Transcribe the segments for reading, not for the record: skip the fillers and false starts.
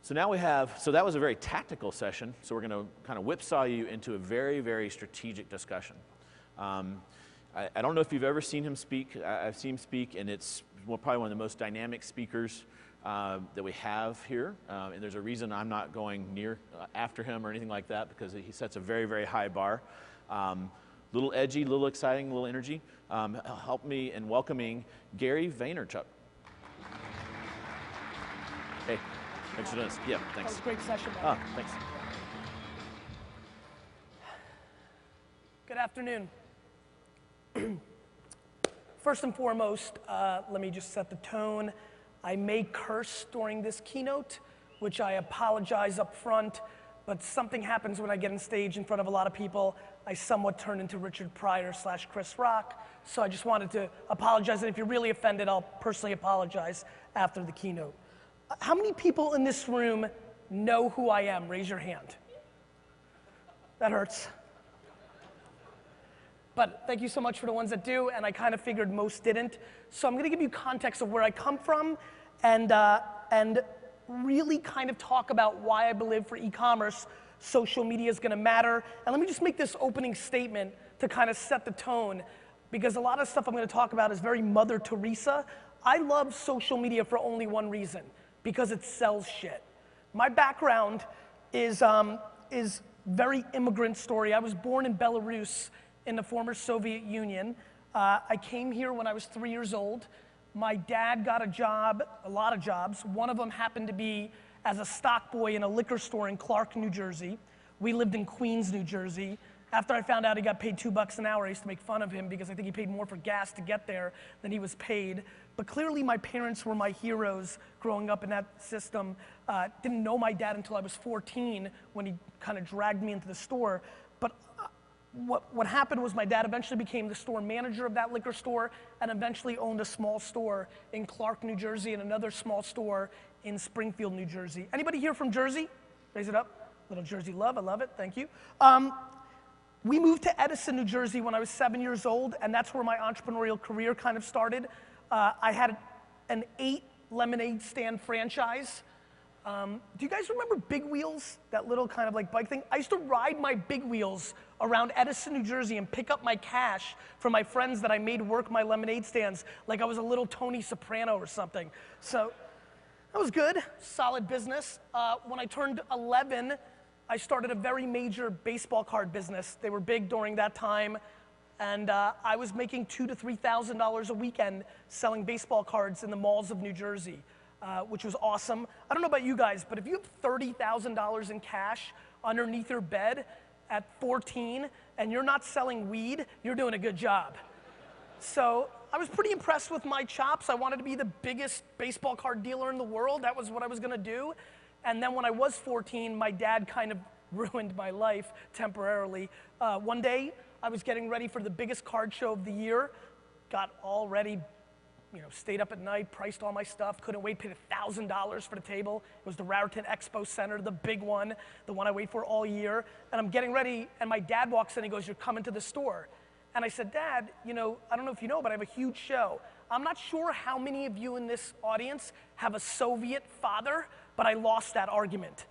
So now we have, so that was a very tactical session, so we're going to kind of whipsaw you into a very, very strategic discussion. I don't know if you've ever seen him speak. I've seen him speak, and it's probably one of the most dynamic speakers that we have here. And there's a reason I'm not going near after him or anything like that, because he sets a very, very high bar. Little edgy, little exciting, little energy. Help me in welcoming Gary Vaynerchuk. Hey, thanks for doing this. Yeah, thanks. That was a great session, man. Oh, thanks. Good afternoon. First and foremost, let me just set the tone. I may curse during this keynote, which I apologize up front, but something happens when I get on stage in front of a lot of people. I somewhat turn into Richard Pryor / Chris Rock, so I just wanted to apologize, and if you're really offended, I'll personally apologize after the keynote. How many people in this room know who I am? Raise your hand. That hurts. But thank you so much for the ones that do, and I kind of figured most didn't. So I'm gonna give you context of where I come from and really kind of talk about why I believe for e-commerce, social media is gonna matter. And let me just make this opening statement to kind of set the tone, because a lot of stuff I'm gonna talk about is very Mother Teresa. I love social media for only one reason, because it sells shit. My background is very immigrant story. I was born in Belarus, in the former Soviet Union. I came here when I was 3 years old. My dad got a job, a lot of jobs. One of them happened to be as a stock boy in a liquor store in Clark, New Jersey. We lived in Queens, New Jersey. After I found out he got paid $2 an hour, I used to make fun of him because I think he paid more for gas to get there than he was paid. But clearly my parents were my heroes growing up in that system. Didn't know my dad until I was 14 when he kind of dragged me into the store. But what happened was my dad eventually became the store manager of that liquor store and eventually owned a small store in Clark, New Jersey, and another small store in Springfield, New Jersey. Anybody here from Jersey? Raise it up. Little Jersey love, I love it, thank you. We moved to Edison, New Jersey when I was 7 years old, and that's where my entrepreneurial career kind of started. I had an 8 lemonade stand franchise. Do you guys remember Big Wheels? That little kind of like bike thing? I used to ride my Big Wheels around Edison, New Jersey and pick up my cash from my friends that I made work my lemonade stands like I was a little Tony Soprano or something. So that was good, solid business. When I turned 11, I started a very major baseball card business. They were big during that time. And I was making $2,000 to $3,000 a weekend selling baseball cards in the malls of New Jersey. Which was awesome. I don't know about you guys, but if you have $30,000 in cash underneath your bed at 14 and you're not selling weed, you're doing a good job. So I was pretty impressed with my chops. I wanted to be the biggest baseball card dealer in the world. That was what I was gonna do. And then when I was 14, my dad kind of ruined my life temporarily. One day, I was getting ready for the biggest card show of the year, got all ready, stayed up at night, priced all my stuff, couldn't wait, paid $1,000 for the table. It was the Raritan Expo Center, the big one, the one I wait for all year. And I'm getting ready, and my dad walks in, he goes, "You're coming to the store." And I said, "Dad, I don't know if you know, but I have a huge show. I'm not sure how many of you in this audience have a Soviet father, but I lost that argument."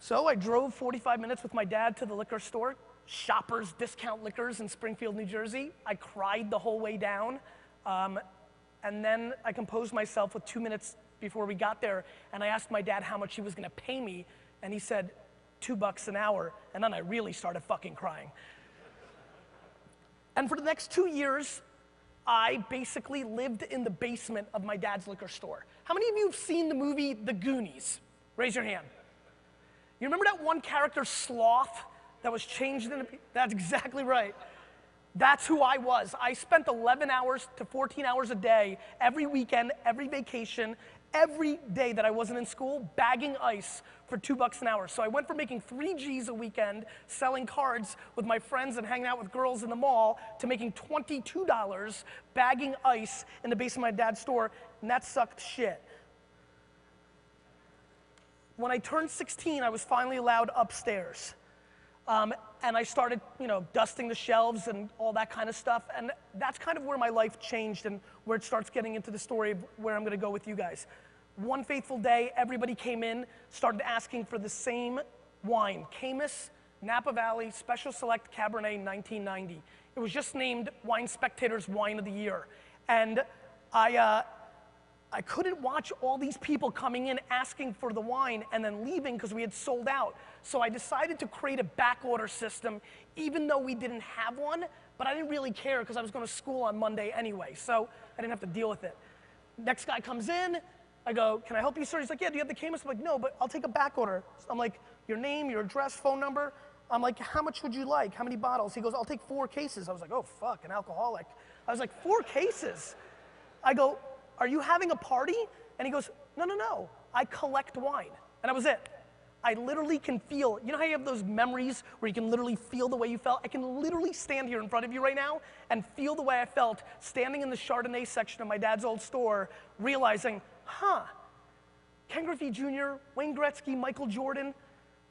So I drove 45 minutes with my dad to the liquor store, Shoppers Discount Liquors in Springfield, New Jersey. I cried the whole way down. And then I composed myself with 2 minutes before we got there, and I asked my dad how much he was gonna pay me, and he said, $2 an hour, and then I really started fucking crying. And for the next 2 years, I basically lived in the basement of my dad's liquor store. How many of you have seen the movie The Goonies? Raise your hand. You remember that one character, Sloth, that was changed into, that's exactly right. That's who I was. I spent 11 hours to 14 hours a day, every weekend, every vacation, every day that I wasn't in school, bagging ice for $2 an hour. So I went from making 3 G's a weekend, selling cards with my friends and hanging out with girls in the mall, to making $22 bagging ice in the basement of my dad's store, and that sucked shit. When I turned 16, I was finally allowed upstairs. And I started, dusting the shelves and all that kind of stuff. And that's kind of where my life changed and where it starts getting into the story of where I'm gonna go with you guys. one fateful day, everybody came in, started asking for the same wine, Caymus, Napa Valley, Special Select Cabernet 1990. It was just named Wine Spectator's Wine of the Year. And I couldn't watch all these people coming in asking for the wine and then leaving because we had sold out. So I decided to create a back order system, even though we didn't have one, but I didn't really care because I was going to school on Monday anyway, so I didn't have to deal with it. Next guy comes in, I go, can I help you, sir? He's like, yeah, do you have the Caymus? I'm like, no, but I'll take a back order. I'm like, your name, your address, phone number. I'm like, how much would you like? How many bottles? He goes, I'll take 4 cases. I was like, oh, fuck, an alcoholic. I was like, 4 cases? I go, are you having a party? And he goes, no, no, no, I collect wine. And that was it. I literally can feel, you know how you have those memories where you can literally feel the way you felt? I can literally stand here in front of you right now and feel the way I felt standing in the Chardonnay section of my dad's old store, realizing, Ken Griffey Jr., Wayne Gretzky, Michael Jordan,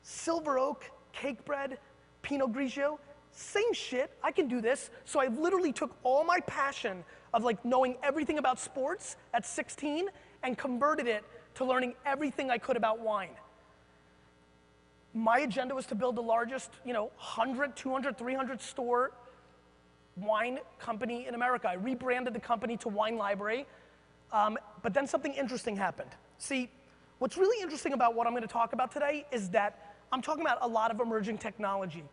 Silver Oak, Cake Bread, Pinot Grigio, same shit, I can do this. So I literally took all my passion of like knowing everything about sports at 16 and converted it to learning everything I could about wine. My agenda was to build the largest, 100, 200, 300 store wine company in America. I rebranded the company to Wine Library, but then something interesting happened. See, what's really interesting about what I'm gonna talk about today is that I'm talking about a lot of emerging technology,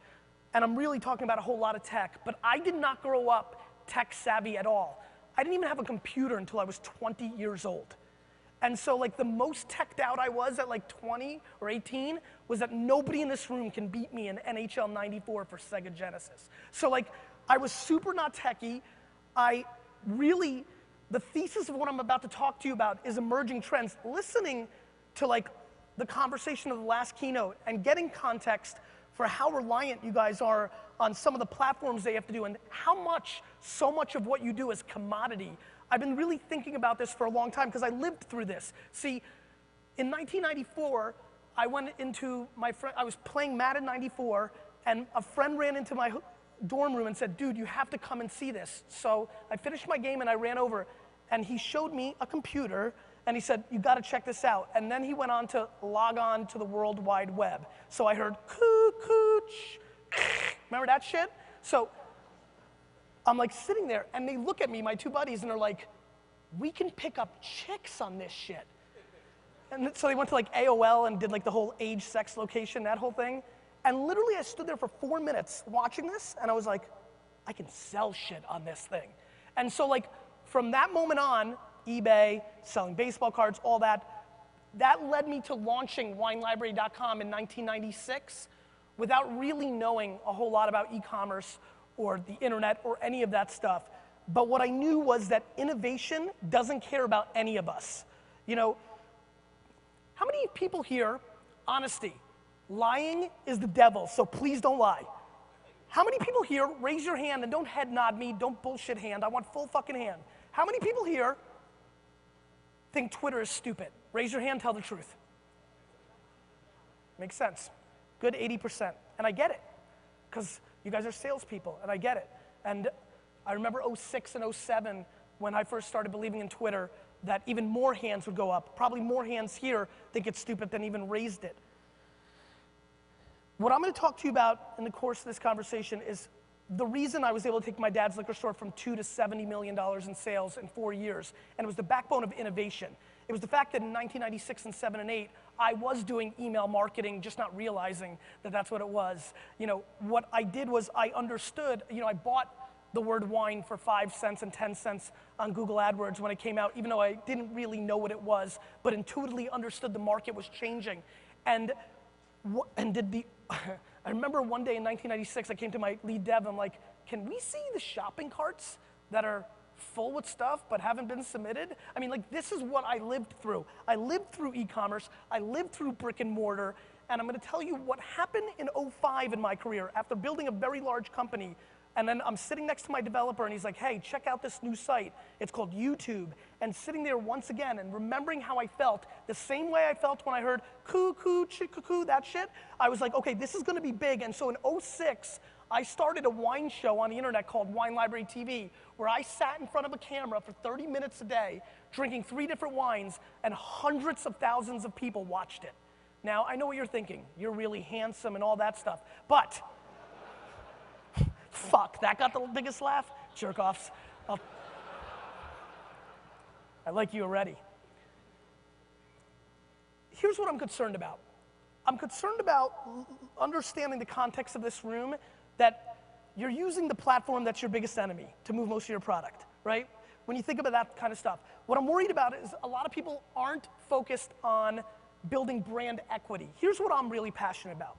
and I'm really talking about a whole lot of tech, but I did not grow up tech savvy at all. I didn't even have a computer until I was 20 years old. And so like the most teched out I was at like 20 or 18 was that nobody in this room can beat me in NHL 94 for Sega Genesis. So like I was super not techie. The thesis of what I'm about to talk to you about is emerging trends. Listening to like the conversation of the last keynote and getting context for how reliant you guys are on some of the platforms they have to do and how much, so much of what you do is commodity. I've been really thinking about this for a long time because I lived through this. See, in 1994, I went into I was playing Madden 94 and a friend ran into my dorm room and said, dude, you have to come and see this. So I finished my game and I ran over and he showed me a computer and he said, you gotta check this out. And then he went on to log on to the World Wide Web. So I heard, cooch, remember that shit? So I'm like sitting there and they look at me, my 2 buddies, and they're like, we can pick up chicks on this shit. And so they went to like AOL and did like the whole age, sex, location, that whole thing. And literally I stood there for 4 minutes watching this and I was like, I can sell shit on this thing. And so like from that moment on, eBay, selling baseball cards, all that led me to launching WineLibrary.com in 1996 without really knowing a whole lot about e-commerce or the internet or any of that stuff. But what I knew was that innovation doesn't care about any of us. How many people here, honesty, lying is the devil, so please don't lie. How many people here, raise your hand and don't head nod me, don't bullshit hand, I want full fucking hand. How many people here think Twitter is stupid? Raise your hand, tell the truth. Makes sense. Good 80%. And I get it, because you guys are salespeople, and I get it. And I remember 06 and 07, when I first started believing in Twitter, that even more hands would go up. Probably more hands here think it's stupid than even raised it. What I'm gonna talk to you about in the course of this conversation is the reason I was able to take my dad's liquor store from $2 to $70 million in sales in 4 years, and it was the backbone of innovation. It was the fact that in 1996 and 7 and 8, I was doing email marketing, just not realizing that that's what it was. What I did was I understood, I bought the word wine for 5 cents and 10 cents on Google AdWords when it came out, even though I didn't really know what it was, but intuitively understood the market was changing. And I remember one day in 1996, I came to my lead dev, I'm like, can we see the shopping carts that are full with stuff but haven't been submitted? I mean, like, this is what I lived through. I lived through e-commerce, I lived through brick and mortar, and I'm gonna tell you what happened in 05 in my career. After building a very large company, And then I'm sitting next to my developer and he's like, hey, check out this new site. It's called YouTube. And sitting there once again and remembering how I felt, the same way I felt when I heard cuckoo, chickoo, that shit, I was like, okay, this is gonna be big. And so in '06, I started a wine show on the internet called Wine Library TV, where I sat in front of a camera for 30 minutes a day, drinking 3 different wines, and hundreds of thousands of people watched it. Now, I know what you're thinking. You're really handsome and all that stuff, but fuck, that got the biggest laugh? Jerk-offs. I like you already. Here's what I'm concerned about. I'm concerned about understanding the context of this room, that you're using the platform that's your biggest enemy to move most of your product, right? When you think about that kind of stuff. What I'm worried about is a lot of people aren't focused on building brand equity. Here's what I'm really passionate about.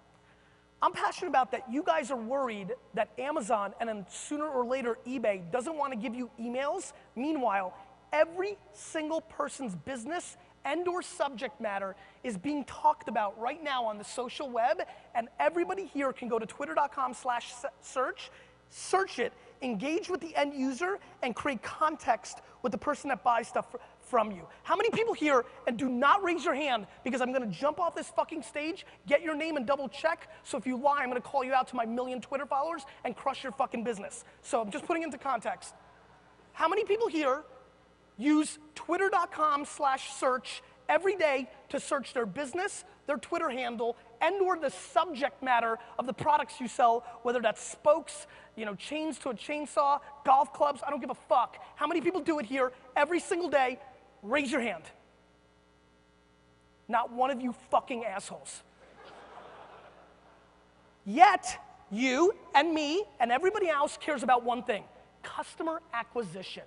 I'm passionate about that you guys are worried that Amazon and then sooner or later eBay doesn't want to give you emails. Meanwhile, every single person's business and or subject matter is being talked about right now on the social web, and everybody here can go to twitter.com/search, search it, engage with the end user, and create context with the person that buys stuff from you. How many people here, and do not raise your hand because I'm gonna jump off this fucking stage, get your name and double check, so if you lie, I'm gonna call you out to my 1 million Twitter followers and crush your fucking business. So I'm just putting into context. How many people here use twitter.com/search every day to search their business, their Twitter handle, and or the subject matter of the products you sell, whether that's spokes, chains to a chainsaw, golf clubs, I don't give a fuck. How many people do it here every single day? Raise your hand. Not one of you fucking assholes. Yet, you and me and everybody else cares about one thing: customer acquisition.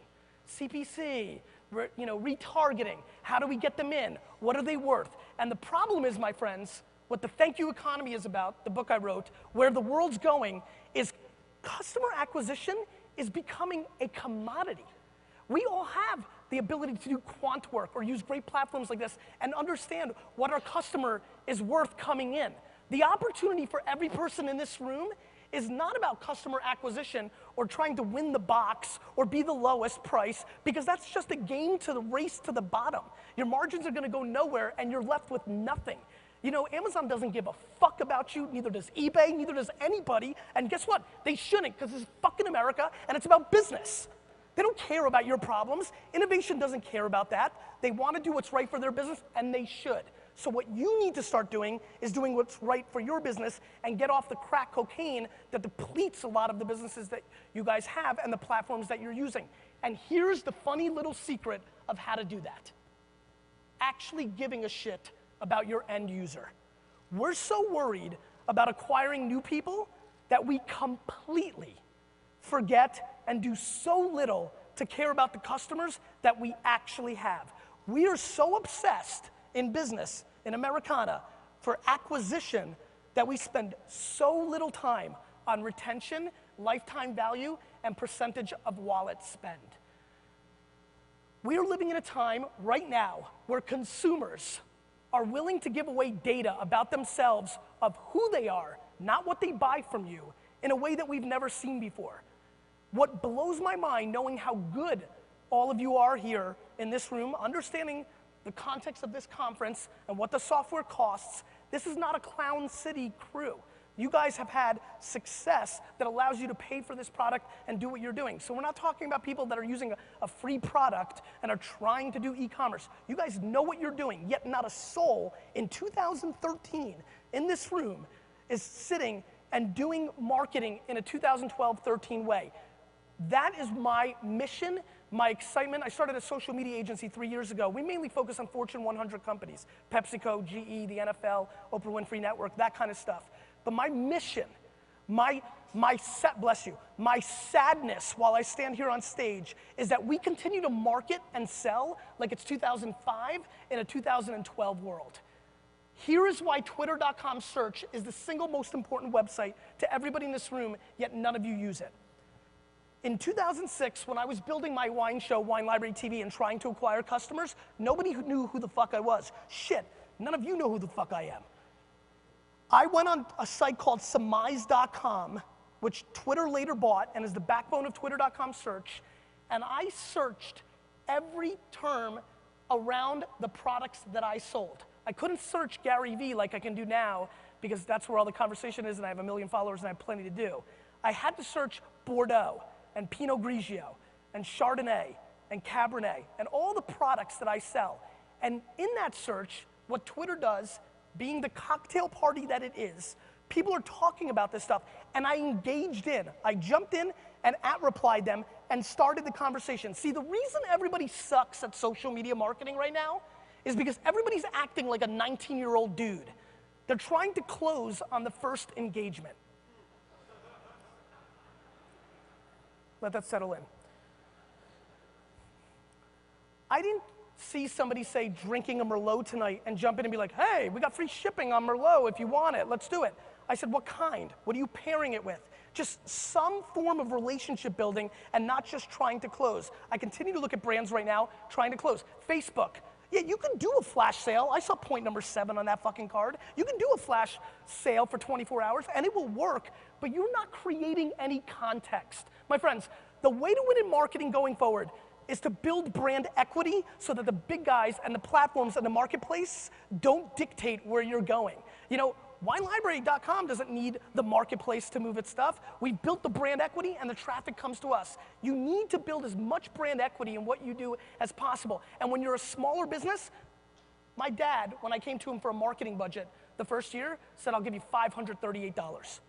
CPC, retargeting. How do we get them in? What are they worth? And the problem is, my friends, what the Thank You Economy is about, the book I wrote, where the world's going, is customer acquisition is becoming a commodity. We all have the ability to do quant work or use great platforms like this and understand what our customer is worth coming in. The opportunity for every person in this room is not about customer acquisition or trying to win the box or be the lowest price, because that's just a game to the race to the bottom. Your margins are gonna go nowhere and you're left with nothing. Amazon doesn't give a fuck about you, neither does eBay, neither does anybody, and guess what? They shouldn't, because this is fucking America and it's about business. They don't care about your problems. Innovation doesn't care about that. They want to do what's right for their business, and they should. So what you need to start doing is doing what's right for your business and get off the crack cocaine that depletes a lot of the businesses that you guys have and the platforms that you're using. And here's the funny little secret of how to do that. Actually giving a shit about your end user. We're so worried about acquiring new people that we completely forget and do so little to care about the customers that we actually have. We are so obsessed in business, in Americana, for acquisition that we spend so little time on retention, lifetime value, and percentage of wallet spend. We are living in a time right now where consumers are willing to give away data about themselves of who they are, not what they buy from you, in a way that we've never seen before. What blows my mind, knowing how good all of you are here in this room, understanding the context of this conference and what the software costs, this is not a Clown City crew. You guys have had success that allows you to pay for this product and do what you're doing. So we're not talking about people that are using a free product and are trying to do e-commerce. You guys know what you're doing, yet not a soul in 2013 in this room is sitting and doing marketing in a 2012-13 way. That is my mission, my excitement. I started a social media agency 3 years ago. We mainly focus on Fortune 100 companies, PepsiCo, GE, the NFL, Oprah Winfrey Network, that kind of stuff. But my mission, bless you, my sadness while I stand here on stage is that we continue to market and sell like it's 2005 in a 2012 world. Here is why twitter.com search is the single most important website to everybody in this room, yet none of you use it. In 2006, when I was building my wine show, Wine Library TV, and trying to acquire customers, nobody knew who the fuck I was. Shit, none of you know who the fuck I am. I went on a site called surmise.com, which Twitter later bought and is the backbone of twitter.com search, and I searched every term around the products that I sold. I couldn't search Gary Vee like I can do now because that's where all the conversation is and I have 1 million followers and I have plenty to do. I had to search Bordeaux and Pinot Grigio and Chardonnay and Cabernet and all the products that I sell. And in that search, what Twitter does, being the cocktail party that it is, people are talking about this stuff, and I engaged in. I jumped in and @replied them and started the conversation. See, the reason everybody sucks at social media marketing right now is because everybody's acting like a 19-year-old dude. They're trying to close on the first engagement. Let that settle in. I didn't see somebody say drinking a Merlot tonight and jump in and be like, hey, we got free shipping on Merlot if you want it, let's do it. I said, what kind? What are you pairing it with? Just some form of relationship building and not just trying to close. I continue to look at brands right now trying to close. Facebook, yeah, you can do a flash sale. I saw point number 7 on that fucking card. You can do a flash sale for 24 hours and it will work, but you're not creating any context. My friends, the way to win in marketing going forward is to build brand equity so that the big guys and the platforms and the marketplace don't dictate where you're going. You know, WineLibrary.com doesn't need the marketplace to move its stuff. We built the brand equity and the traffic comes to us. You need to build as much brand equity in what you do as possible. And when you're a smaller business, my dad, when I came to him for a marketing budget the first year, said, I'll give you $538.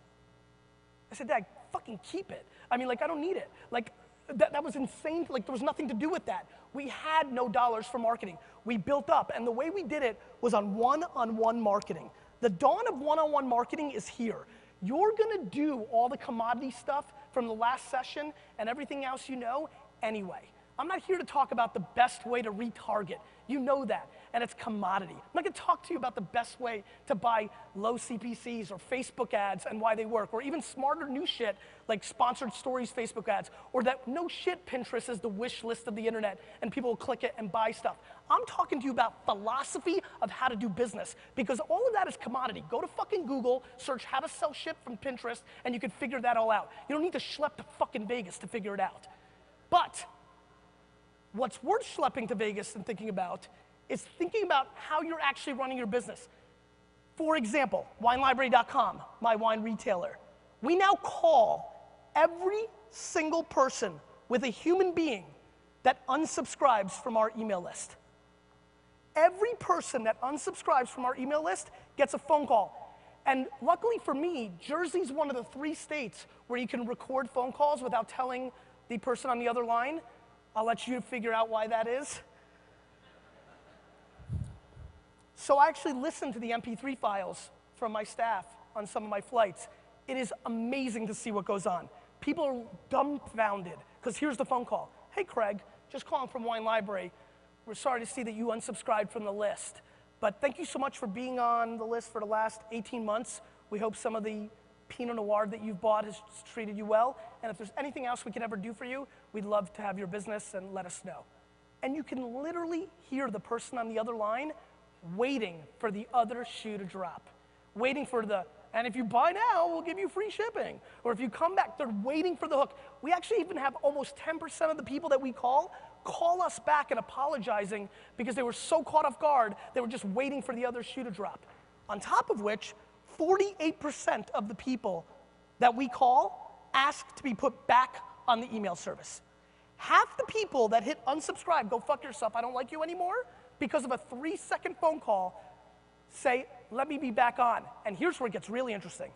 I said, Dad, fucking keep it. I mean, like, I don't need it. Like, that was insane. Like, there was nothing to do with that. We had no dollars for marketing. We built up, and the way we did it was on one-on-one marketing. The dawn of one-on-one marketing is here. You're gonna do all the commodity stuff from the last session and everything else you know anyway. I'm not here to talk about the best way to retarget. You know that, and it's commodity. I'm not gonna talk to you about the best way to buy low CPCs or Facebook ads and why they work, or even smarter new shit like sponsored stories Facebook ads, or that no shit Pinterest is the wish list of the internet and people will click it and buy stuff. I'm talking to you about philosophy of how to do business, because all of that is commodity. Go to fucking Google, search how to sell shit from Pinterest, and you can figure that all out. You don't need to schlep to fucking Vegas to figure it out. But what's worth schlepping to Vegas and thinking about is thinking about how you're actually running your business. For example, WineLibrary.com, my wine retailer. We now call every single person with a human being that unsubscribes from our email list. Every person that unsubscribes from our email list gets a phone call. And luckily for me, Jersey's one of the 3 states where you can record phone calls without telling the person on the other line. I'll let you figure out why that is. So I actually listened to the MP3 files from my staff on some of my flights. It is amazing to see what goes on. People are dumbfounded, because here's the phone call. Hey Craig, just calling from Wine Library. We're sorry to see that you unsubscribed from the list, but thank you so much for being on the list for the last 18 months. We hope some of the Pinot Noir that you've bought has treated you well, and if there's anything else we can ever do for you, we'd love to have your business and let us know. And you can literally hear the person on the other line waiting for the other shoe to drop, waiting for the, and if you buy now, we'll give you free shipping. Or if you come back, they're waiting for the hook. We actually even have almost 10% of the people that we call us back and apologizing because they were so caught off guard, they were just waiting for the other shoe to drop. On top of which, 48% of the people that we call ask to be put back on the email service. Half the people that hit unsubscribe, go fuck yourself, I don't like you anymore, because of a 3-second phone call, say, let me be back on. And here's where it gets really interesting.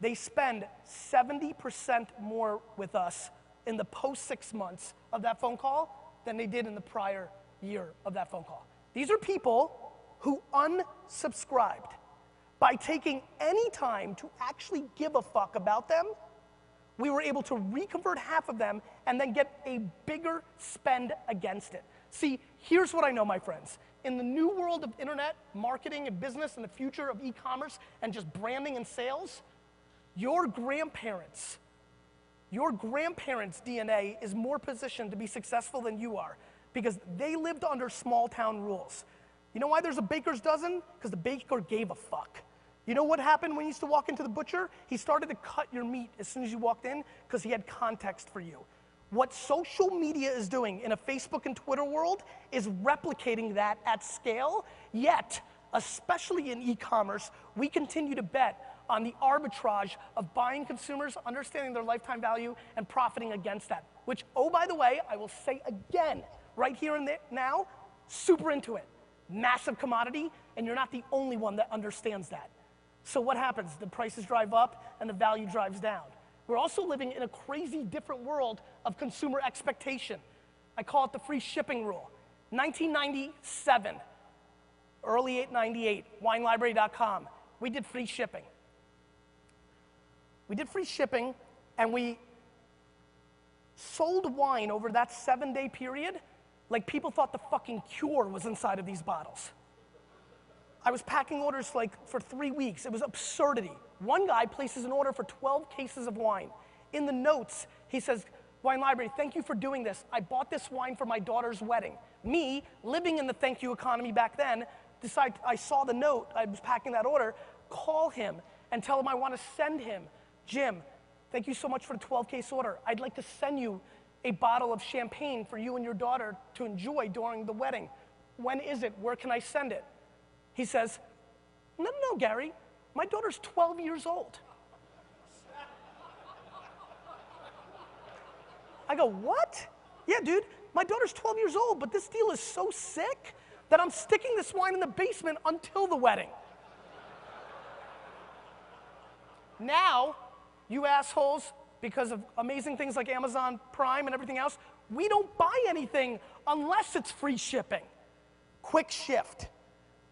They spend 70% more with us in the post 6 months of that phone call than they did in the prior year of that phone call. These are people who unsubscribed. By taking any time to actually give a fuck about them, we were able to reconvert half of them and then get a bigger spend against it. See, here's what I know, my friends. In the new world of internet marketing and business and the future of e-commerce and just branding and sales, your grandparents' DNA is more positioned to be successful than you are because they lived under small town rules. You know why there's a baker's dozen? Because the baker gave a fuck. You know what happened when you used to walk into the butcher? He started to cut your meat as soon as you walked in because he had context for you. What social media is doing in a Facebook and Twitter world is replicating that at scale, yet, especially in e-commerce, we continue to bet on the arbitrage of buying consumers, understanding their lifetime value, and profiting against that. Which, oh, by the way, I will say again, right here and there, now, super into it. Massive commodity, and you're not the only one that understands that. So what happens? The prices drive up and the value drives down. We're also living in a crazy different world of consumer expectation. I call it the free shipping rule. 1997, early 98, winelibrary.com, we did free shipping. We did free shipping and we sold wine over that 7-day period like people thought the fucking cure was inside of these bottles. I was packing orders like for 3 weeks. It was absurdity. One guy places an order for 12 cases of wine. In the notes, he says, Wine Library, thank you for doing this. I bought this wine for my daughter's wedding. Me, living in the thank you economy back then, I saw the note, I was packing that order, call him and tell him I want to send him, Jim, thank you so much for the 12-case order. I'd like to send you a bottle of champagne for you and your daughter to enjoy during the wedding. When is it? Where can I send it? He says, no, Gary, my daughter's 12 years old. I go, what? Yeah, dude, my daughter's 12 years old, but this deal is so sick that I'm sticking this wine in the basement until the wedding. Now, you assholes, because of amazing things like Amazon Prime and everything else, we don't buy anything unless it's free shipping. Quick shift.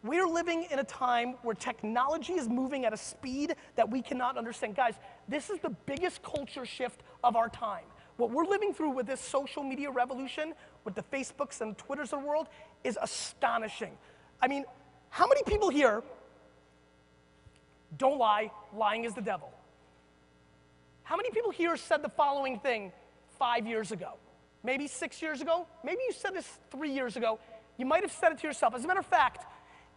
We're living in a time where technology is moving at a speed that we cannot understand. Guys, this is the biggest culture shift of our time. What we're living through with this social media revolution, with the Facebooks and Twitters of the world, is astonishing. I mean, how many people here, don't lie, lying is the devil? How many people here said the following thing 5 years ago? Maybe 6 years ago? Maybe you said this 3 years ago. You might have said it to yourself. As a matter of fact,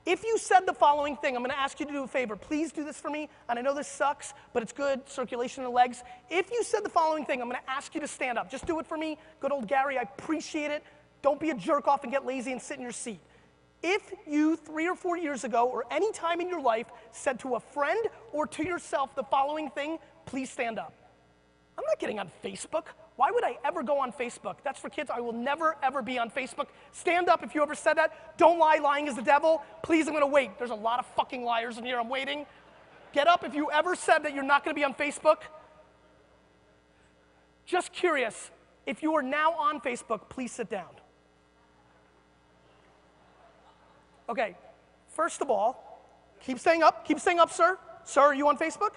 if you said the following thing, I'm gonna ask you to do a favor. Please do this for me, and I know this sucks, but it's good, circulation in the legs. If you said the following thing, I'm gonna ask you to stand up. Just do it for me. Good old Gary, I appreciate it. Don't be a jerk off and get lazy and sit in your seat. If you 3 or 4 years ago, or any time in your life, said to a friend or to yourself the following thing, please stand up. I'm not getting on Facebook. Why would I ever go on Facebook? That's for kids. I will never, ever be on Facebook. Stand up if you ever said that. Don't lie, lying is the devil. Please, I'm gonna wait. There's a lot of fucking liars in here, I'm waiting. Get up if you ever said that you're not gonna be on Facebook. Just curious, if you are now on Facebook, please sit down. Okay, first of all, keep staying up, sir. Sir, are you on Facebook?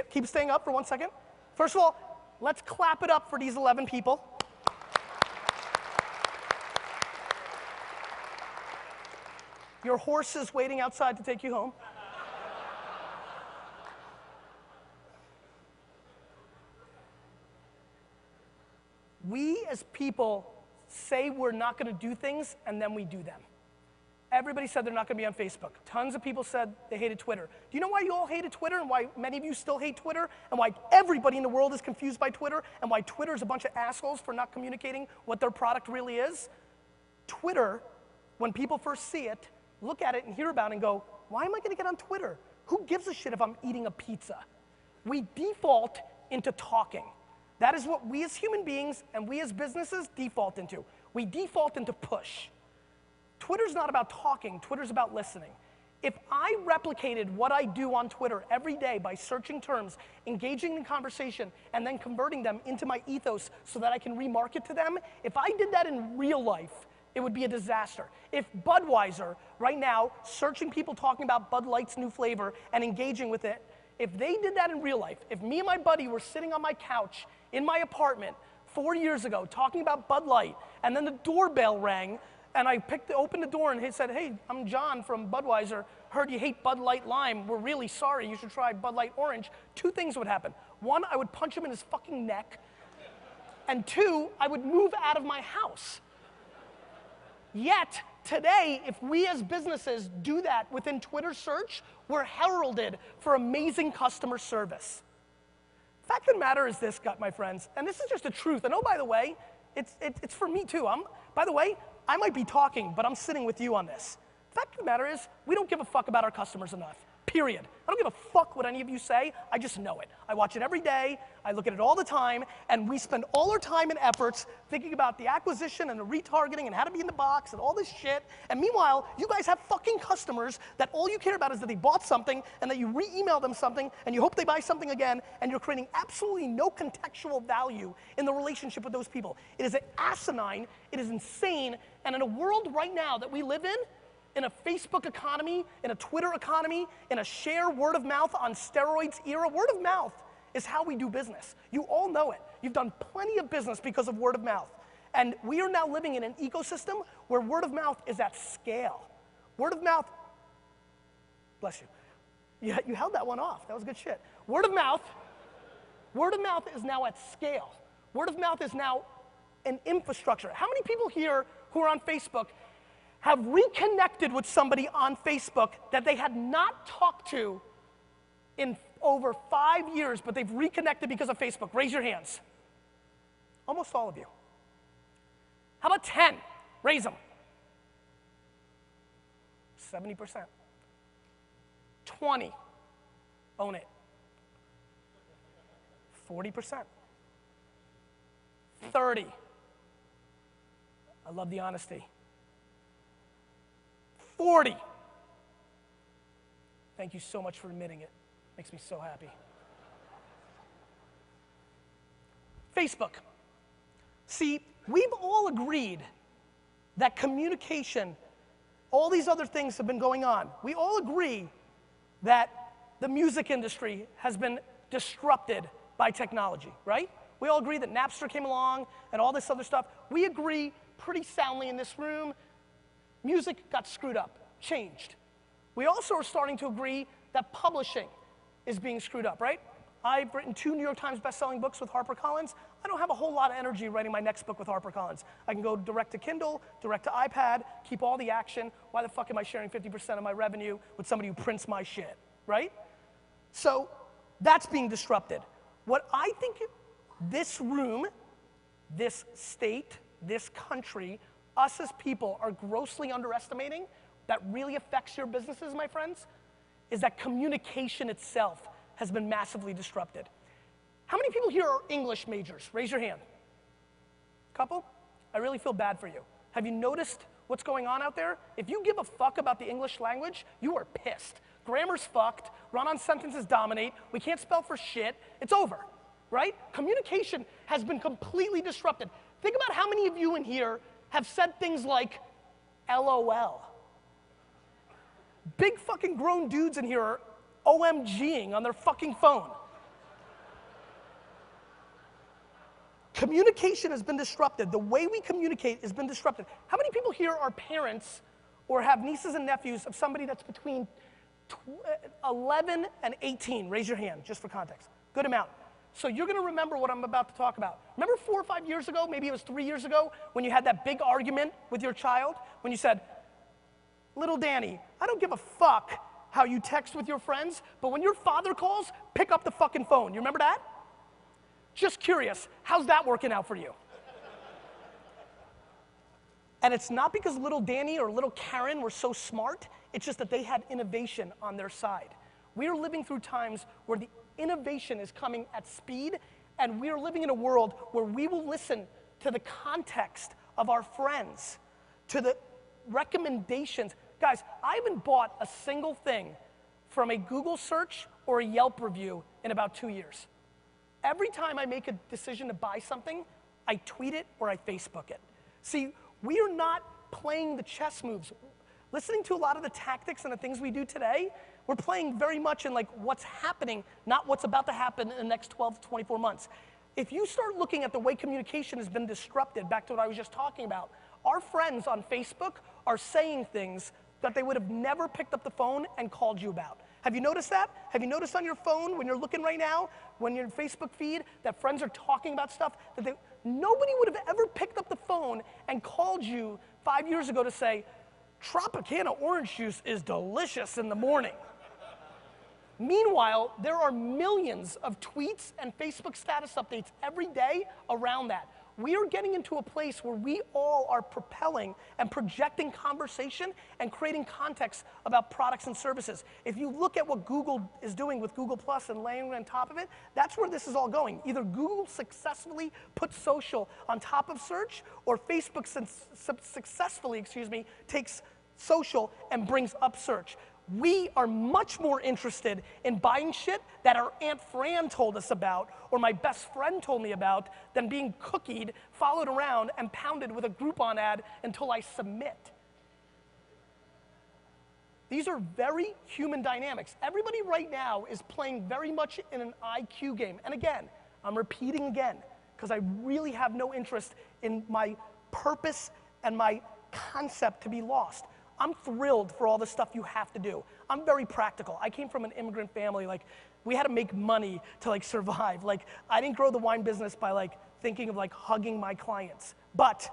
Keep staying up for 1 second. First of all, let's clap it up for these 11 people. Your horse is waiting outside to take you home. We as people say we're not gonna do things and then we do them. Everybody said they're not gonna be on Facebook. Tons of people said they hated Twitter. Do you know why you all hated Twitter and why many of you still hate Twitter and why everybody in the world is confused by Twitter and why Twitter is a bunch of assholes for not communicating what their product really is? Twitter, when people first see it, look at it and hear about it and go, why am I gonna get on Twitter? Who gives a shit if I'm eating a pizza? We default into talking. That is what we as human beings and we as businesses default into. We default into push. Twitter's not about talking, Twitter's about listening. If I replicated what I do on Twitter every day by searching terms, engaging in conversation, and then converting them into my ethos so that I can remarket to them, if I did that in real life, it would be a disaster. If Budweiser, right now, searching people talking about Bud Light's new flavor and engaging with it, if they did that in real life, if me and my buddy were sitting on my couch in my apartment 4 years ago talking about Bud Light, and then the doorbell rang, and I opened the door and he said, hey, I'm John from Budweiser. Heard you hate Bud Light Lime. We're really sorry. You should try Bud Light Orange. 2 things would happen. 1, I would punch him in his fucking neck. And 2, I would move out of my house. Yet, Today, if we as businesses do that within Twitter search, we're heralded for amazing customer service. Fact of the matter is this, my friends, and this is just the truth. And oh, by the way, it's for me too. By the way, I might be talking, but I'm sitting with you on this. Fact of the matter is, we don't give a fuck about our customers enough. Period. I don't give a fuck what any of you say, I just know it. I watch it every day, I look at it all the time, and we spend all our time and efforts thinking about the acquisition and the retargeting and how to be in the box and all this shit. And meanwhile, you guys have fucking customers that all you care about is that they bought something and that you re-email them something and you hope they buy something again, and you're creating absolutely no contextual value in the relationship with those people. It is asinine, it is insane, and in a world right now that we live in a Facebook economy, in a Twitter economy, in a share word of mouth on steroids era, word of mouth is how we do business. You all know it. You've done plenty of business because of word of mouth. And we are now living in an ecosystem where word of mouth is at scale. Word of mouth, bless you. You held that one off. That was good shit. Word of mouth is now at scale. Word of mouth is now an infrastructure. How many people here who are on Facebook have reconnected with somebody on Facebook that they had not talked to in over 5 years, but they've reconnected because of Facebook? Raise your hands. Almost all of you. How about 10? Raise them. 70%. 20. Own it. 40%. 30. I love the honesty. 40. Thank you so much for admitting it. Makes me so happy. Facebook. See, we've all agreed that communication, all these other things have been going on. We all agree that the music industry has been disrupted by technology, right? We all agree that Napster came along and all this other stuff. We agree pretty soundly in this room. Music got screwed up, changed. We also are starting to agree that publishing is being screwed up, right? I've written 2 New York Times best-selling books with HarperCollins. I don't have a whole lot of energy writing my next book with HarperCollins. I can go direct to Kindle, direct to iPad, keep all the action. Why the fuck am I sharing 50% of my revenue with somebody who prints my shit, right? So that's being disrupted. What I think this room, this state, this country, us as people are grossly underestimating that really affects your businesses, my friends, is that communication itself has been massively disrupted. How many people here are English majors? Raise your hand. Couple? I really feel bad for you. Have you noticed what's going on out there? If you give a fuck about the English language, you are pissed. Grammar's fucked, run-on sentences dominate, we can't spell for shit, it's over, right? Communication has been completely disrupted. Think about how many of you in here have said things like, LOL. Big fucking grown dudes in here are OMGing on their fucking phone. Communication has been disrupted. The way we communicate has been disrupted. How many people here are parents or have nieces and nephews of somebody that's between 11 and 18? Raise your hand, just for context. Good amount. So you're gonna remember what I'm about to talk about. Remember 4 or 5 years ago, maybe it was 3 years ago, when you had that big argument with your child, when you said, little Danny, I don't give a fuck how you text with your friends, but when your father calls, pick up the fucking phone. You remember that? Just curious, how's that working out for you? And it's not because little Danny or little Karen were so smart, it's just that they had innovation on their side. We are living through times where the innovation is coming at speed, and we are living in a world where we will listen to the context of our friends, to the recommendations. Guys, I haven't bought a single thing from a Google search or a Yelp review in about 2 years. Every time I make a decision to buy something, I tweet it or I Facebook it. See, we are not playing the chess moves. Listening to a lot of the tactics and the things we do today, we're playing very much in like what's happening, not what's about to happen in the next 12 to 24 months. If you start looking at the way communication has been disrupted, back to what I was just talking about, our friends on Facebook are saying things that they would have never picked up the phone and called you about. Have you noticed that? Have you noticed on your phone when you're looking right now, when you're in Facebook feed, that friends are talking about stuff that nobody would have ever picked up the phone and called you 5 years ago to say, Tropicana orange juice is delicious in the morning. Meanwhile, there are millions of tweets and Facebook status updates every day around that. We are getting into a place where we all are propelling and projecting conversation and creating context about products and services. If you look at what Google is doing with Google Plus and layering on top of it, that's where this is all going. Either Google successfully puts social on top of search, or Facebook successfully, takes social and brings up search. We are much more interested in buying shit that our Aunt Fran told us about or my best friend told me about than being cookied, followed around, and pounded with a Groupon ad until I submit. These are very human dynamics. Everybody right now is playing very much in an IQ game. And again, I'm repeating again, because I really have no interest in my purpose and my concept to be lost. I'm thrilled for all the stuff you have to do. I'm very practical. I came from an immigrant family. Like, we had to make money to like survive. Like, I didn't grow the wine business by like thinking of like hugging my clients. But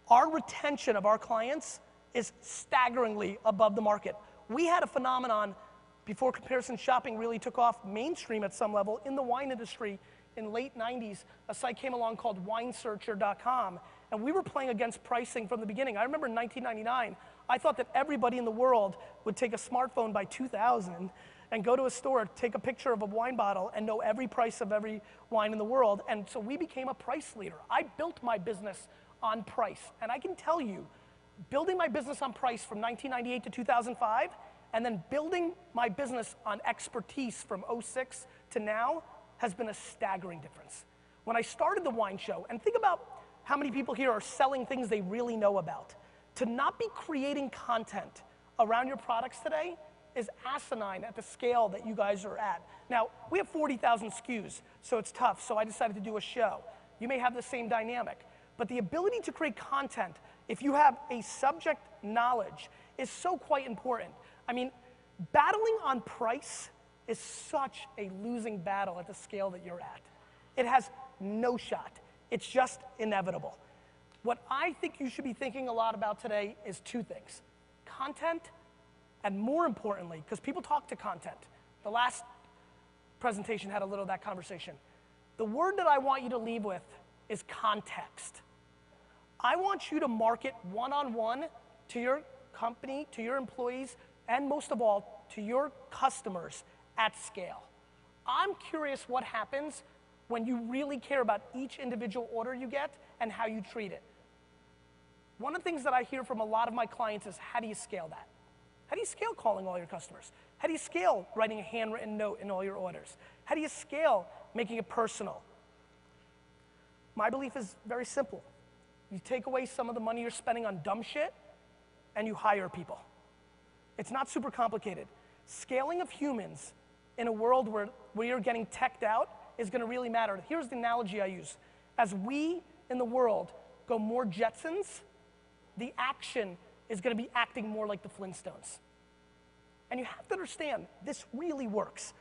our retention of our clients is staggeringly above the market. We had a phenomenon before comparison shopping really took off mainstream at some level in the wine industry in late 90s. A site came along called winesearcher.com. And we were playing against pricing from the beginning. I remember in 1999, I thought that everybody in the world would take a smartphone by 2000 and go to a store, take a picture of a wine bottle, and know every price of every wine in the world. And so we became a price leader. I built my business on price. And I can tell you, building my business on price from 1998 to 2005, and then building my business on expertise from 06 to now has been a staggering difference. When I started the wine show, and think about how many people here are selling things they really know about. To not be creating content around your products today is asinine at the scale that you guys are at. Now, we have 40,000 SKUs, so it's tough, so I decided to do a show. You may have the same dynamic, but the ability to create content, if you have a subject knowledge, is so quite important. I mean, battling on price is such a losing battle at the scale that you're at. It has no shot. It's just inevitable. What I think you should be thinking a lot about today is two things: content, and more importantly, because people talk to content. The last presentation had a little of that conversation. The word that I want you to leave with is context. I want you to market one-on-one to your company, to your employees, and most of all, to your customers at scale. I'm curious what happens when you really care about each individual order you get and how you treat it. One of the things that I hear from a lot of my clients is, how do you scale that? How do you scale calling all your customers? How do you scale writing a handwritten note in all your orders? How do you scale making it personal? My belief is very simple. You take away some of the money you're spending on dumb shit and you hire people. It's not super complicated. Scaling of humans in a world where you're getting teched out is gonna really matter. Here's the analogy I use. As we in the world go more Jetsons, the action is gonna be acting more like the Flintstones. And you have to understand, this really works.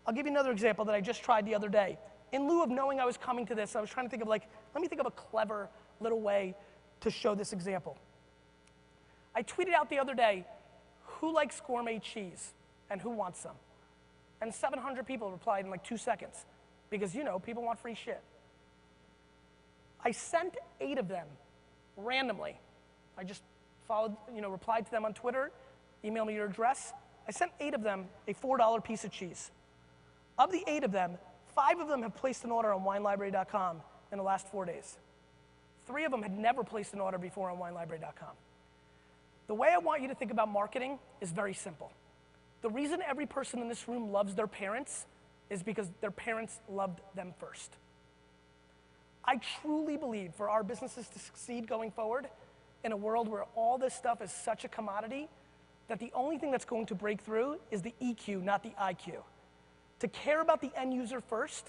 I'll give you another example that I just tried the other day. In lieu of knowing I was coming to this, I was trying to think of let me think of a clever little way to show this example. I tweeted out the other day, who likes gourmet cheese and who wants some? And 700 people replied in like 2 seconds. Because people want free shit. I sent 8 of them randomly. I just replied to them on Twitter, email me your address. I sent 8 of them a $4 piece of cheese. Of the 8 of them, 5 of them have placed an order on WineLibrary.com in the last 4 days. 3 of them had never placed an order before on WineLibrary.com. The way I want you to think about marketing is very simple. The reason every person in this room loves their parents is because their parents loved them first. I truly believe for our businesses to succeed going forward in a world where all this stuff is such a commodity, that the only thing that's going to break through is the EQ, not the IQ. To care about the end user first,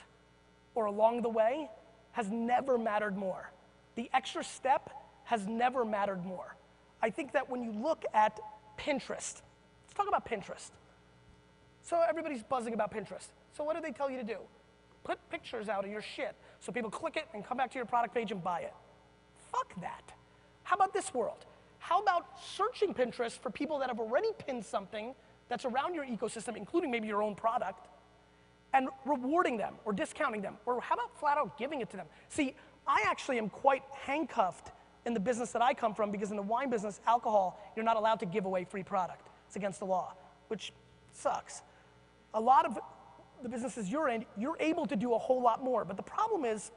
or along the way, has never mattered more. The extra step has never mattered more. I think that when you look at Pinterest, let's talk about Pinterest. So everybody's buzzing about Pinterest. So what do they tell you to do? Put pictures out of your shit so people click it and come back to your product page and buy it. Fuck that. How about this world? How about searching Pinterest for people that have already pinned something that's around your ecosystem, including maybe your own product, and rewarding them or discounting them? Or how about flat out giving it to them? See, I actually am quite handcuffed in the business that I come from, because in the wine business, alcohol, you're not allowed to give away free product. It's against the law, which sucks. A lot of the businesses you're in, you're able to do a whole lot more. But the problem is,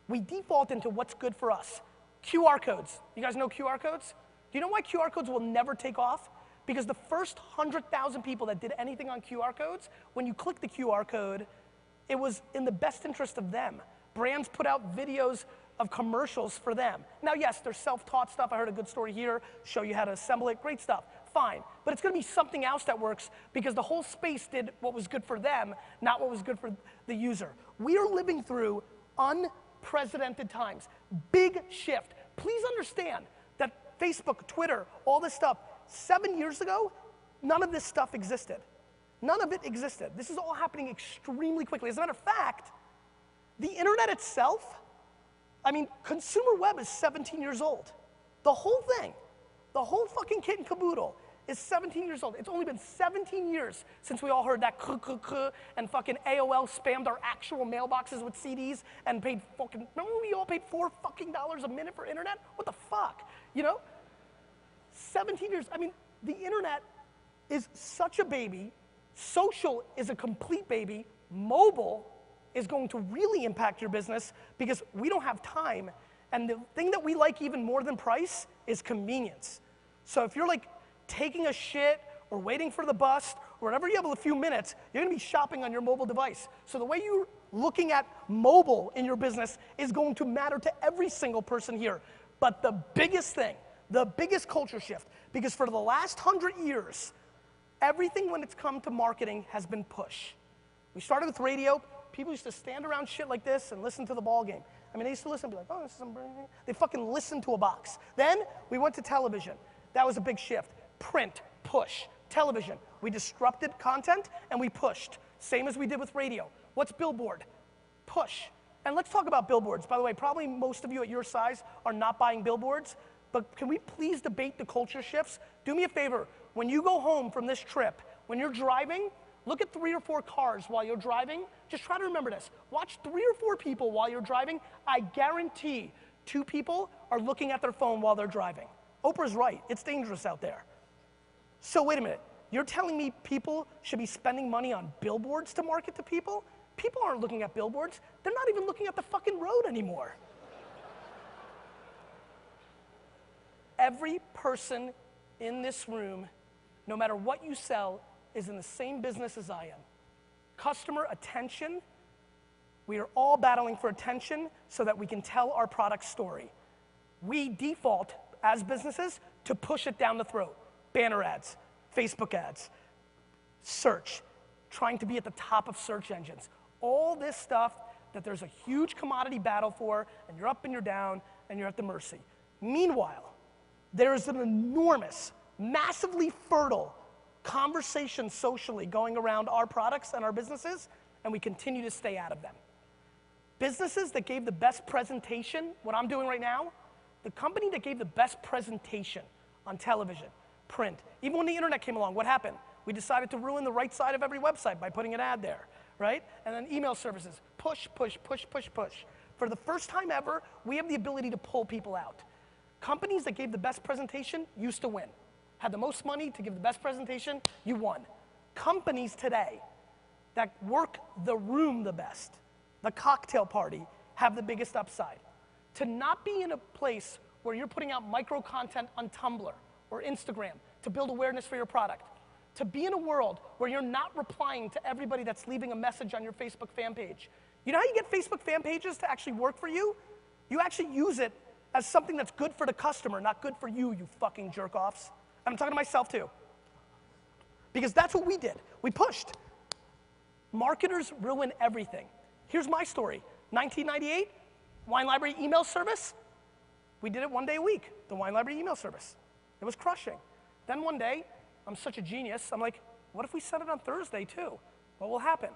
we default into what's good for us. QR codes. You guys know QR codes? Do you know why QR codes will never take off? Because the first 100,000 people that did anything on QR codes, when you click the QR code, it was in the best interest of them. Brands put out videos of commercials for them. Now, yes, there's self-taught stuff. I heard a good story here, show you how to assemble it, great stuff, fine. But it's gonna be something else that works, because the whole space did what was good for them, not what was good for the user. We are living through unprecedented times, big shift. Please understand that Facebook, Twitter, all this stuff, 7 years ago, none of this stuff existed. None of it existed. This is all happening extremely quickly. As a matter of fact, the internet itself, I mean, consumer web is 17 years old. The whole thing, the whole fucking kit and caboodle is 17 years old. It's only been 17 years since we all heard that and fucking AOL spammed our actual mailboxes with CDs and paid fucking, remember we all paid $4 fucking a minute for internet? What the fuck, you know? 17 years, I mean, the internet is such a baby. Social is a complete baby. Mobile is going to really impact your business, because we don't have time. And the thing that we like even more than price is convenience. So if you're like taking a shit or waiting for the bus, or whenever you have a few minutes, you're gonna be shopping on your mobile device. So the way you're looking at mobile in your business is going to matter to every single person here. But the biggest thing, the biggest culture shift, because for the last 100 years, everything when it's come to marketing has been push. We started with radio. People used to stand around shit like this and listen to the ball game. I mean, they used to listen and be like, oh, this is some brain. They fucking listened to a box. Then we went to television. That was a big shift. Print, push, television. We disrupted content and we pushed. Same as we did with radio. What's billboard? Push. And let's talk about billboards. By the way, probably most of you at your size are not buying billboards, but can we please debate the culture shifts? Do me a favor. When you go home from this trip, when you're driving, look at 3 or 4 cars while you're driving. Just try to remember this. Watch 3 or 4 people while you're driving. I guarantee 2 people are looking at their phone while they're driving. Oprah's right. It's dangerous out there. So wait a minute. You're telling me people should be spending money on billboards to market to people? People aren't looking at billboards. They're not even looking at the fucking road anymore. Every person in this room, no matter what you sell, is in the same business as I am. Customer attention. We are all battling for attention so that we can tell our product story. We default as businesses to push it down the throat. Banner ads, Facebook ads, search, trying to be at the top of search engines. All this stuff that there's a huge commodity battle for, and you're up and you're down, and you're at the mercy. Meanwhile, there is an enormous, massively fertile conversation socially going around our products and our businesses, and we continue to stay out of them. Businesses that gave the best presentation, what I'm doing right now, the company that gave the best presentation on television, print, even when the internet came along, what happened? We decided to ruin the right side of every website by putting an ad there, right? And then email services, push, push, push, push, push. For the first time ever, we have the ability to pull people out. Companies that gave the best presentation used to win. Had the most money to give the best presentation, you won. Companies today that work the room the best, the cocktail party, have the biggest upside. To not be in a place where you're putting out micro content on Tumblr or Instagram to build awareness for your product. To be in a world where you're not replying to everybody that's leaving a message on your Facebook fan page. You know how you get Facebook fan pages to actually work for you? You actually use it as something that's good for the customer, not good for you, you fucking jerk-offs. And I'm talking to myself too. Because that's what we did. We pushed. Marketers ruin everything. Here's my story. 1998, Wine Library email service. We did it 1 day a week, the Wine Library email service. It was crushing. Then one day, I'm such a genius, I'm like, what if we set it on Thursday too? What will happen?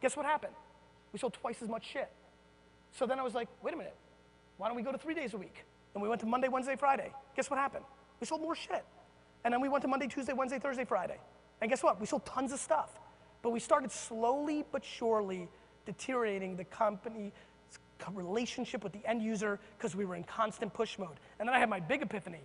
Guess what happened? We sold twice as much shit. So then I was like, wait a minute, why don't we go to 3 days a week? And we went to Monday, Wednesday, Friday. Guess what happened? We sold more shit. And then we went to Monday, Tuesday, Wednesday, Thursday, Friday. And guess what? We sold tons of stuff. But we started slowly but surely deteriorating the company's relationship with the end user because we were in constant push mode. And then I had my big epiphany.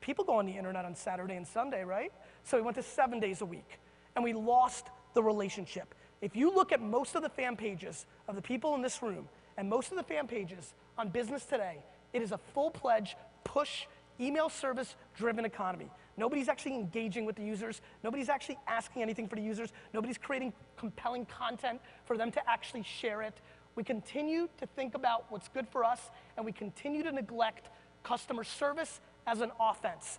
People go on the internet on Saturday and Sunday, right? So we went to 7 days a week. And we lost the relationship. If you look at most of the fan pages of the people in this room, and most of the fan pages on Business Today, it is a full-pledged push email service driven economy. Nobody's actually engaging with the users. Nobody's actually asking anything for the users. Nobody's creating compelling content for them to actually share it. We continue to think about what's good for us, and we continue to neglect customer service as an offense.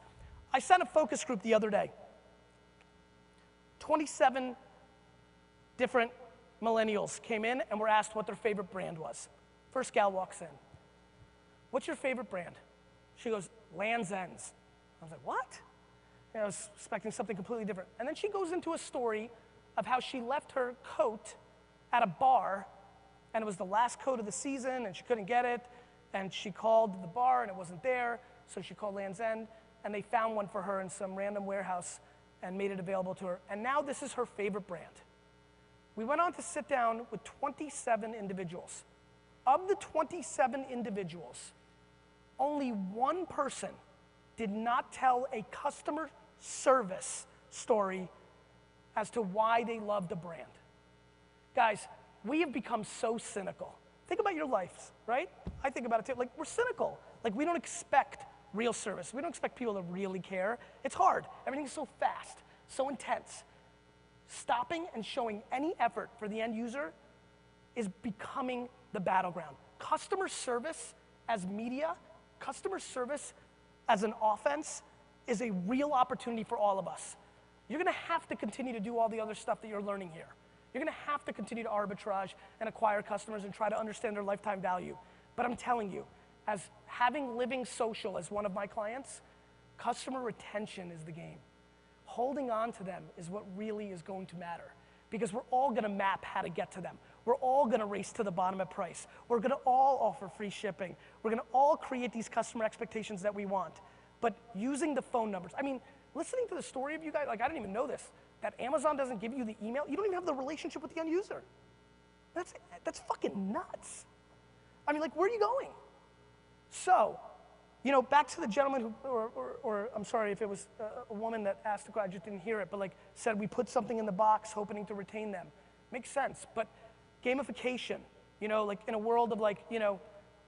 I sent a focus group the other day. 27 different millennials came in and were asked what their favorite brand was. First gal walks in. What's your favorite brand? She goes, Land's Ends. I was like, what? And I was expecting something completely different. And then she goes into a story of how she left her coat at a bar, and it was the last coat of the season, and she couldn't get it, and she called the bar, and it wasn't there, so she called Land's End, and they found one for her in some random warehouse and made it available to her. And now this is her favorite brand. We went on to sit down with 27 individuals. Of the 27 individuals, only one person did not tell a customer service story as to why they loved a brand. Guys, we have become so cynical. Think about your lives, right? I think about it too. Like, we're cynical. Like, we don't expect real service. We don't expect people to really care. It's hard. Everything's so fast, so intense. Stopping and showing any effort for the end user is becoming the battleground. Customer service as media, customer service as an offense is a real opportunity for all of us. You're gonna have to continue to do all the other stuff that you're learning here. You're gonna have to continue to arbitrage and acquire customers and try to understand their lifetime value. But I'm telling you, as having Living Social as one of my clients, customer retention is the game. Holding on to them is what really is going to matter, because we're all gonna map how to get to them. We're all gonna race to the bottom of price. We're gonna all offer free shipping. We're gonna all create these customer expectations that we want. But using the phone numbers, I mean, listening to the story of you guys, like, I didn't even know this, that Amazon doesn't give you the email. You don't even have the relationship with the end user. That's fucking nuts. I mean, like, where are you going? So, you know, back to the gentleman who, or I'm sorry if it was a woman that asked the question, I just didn't hear it, but like said we put something in the box hoping to retain them. Makes sense, but gamification, you know, like in a world of like, you know,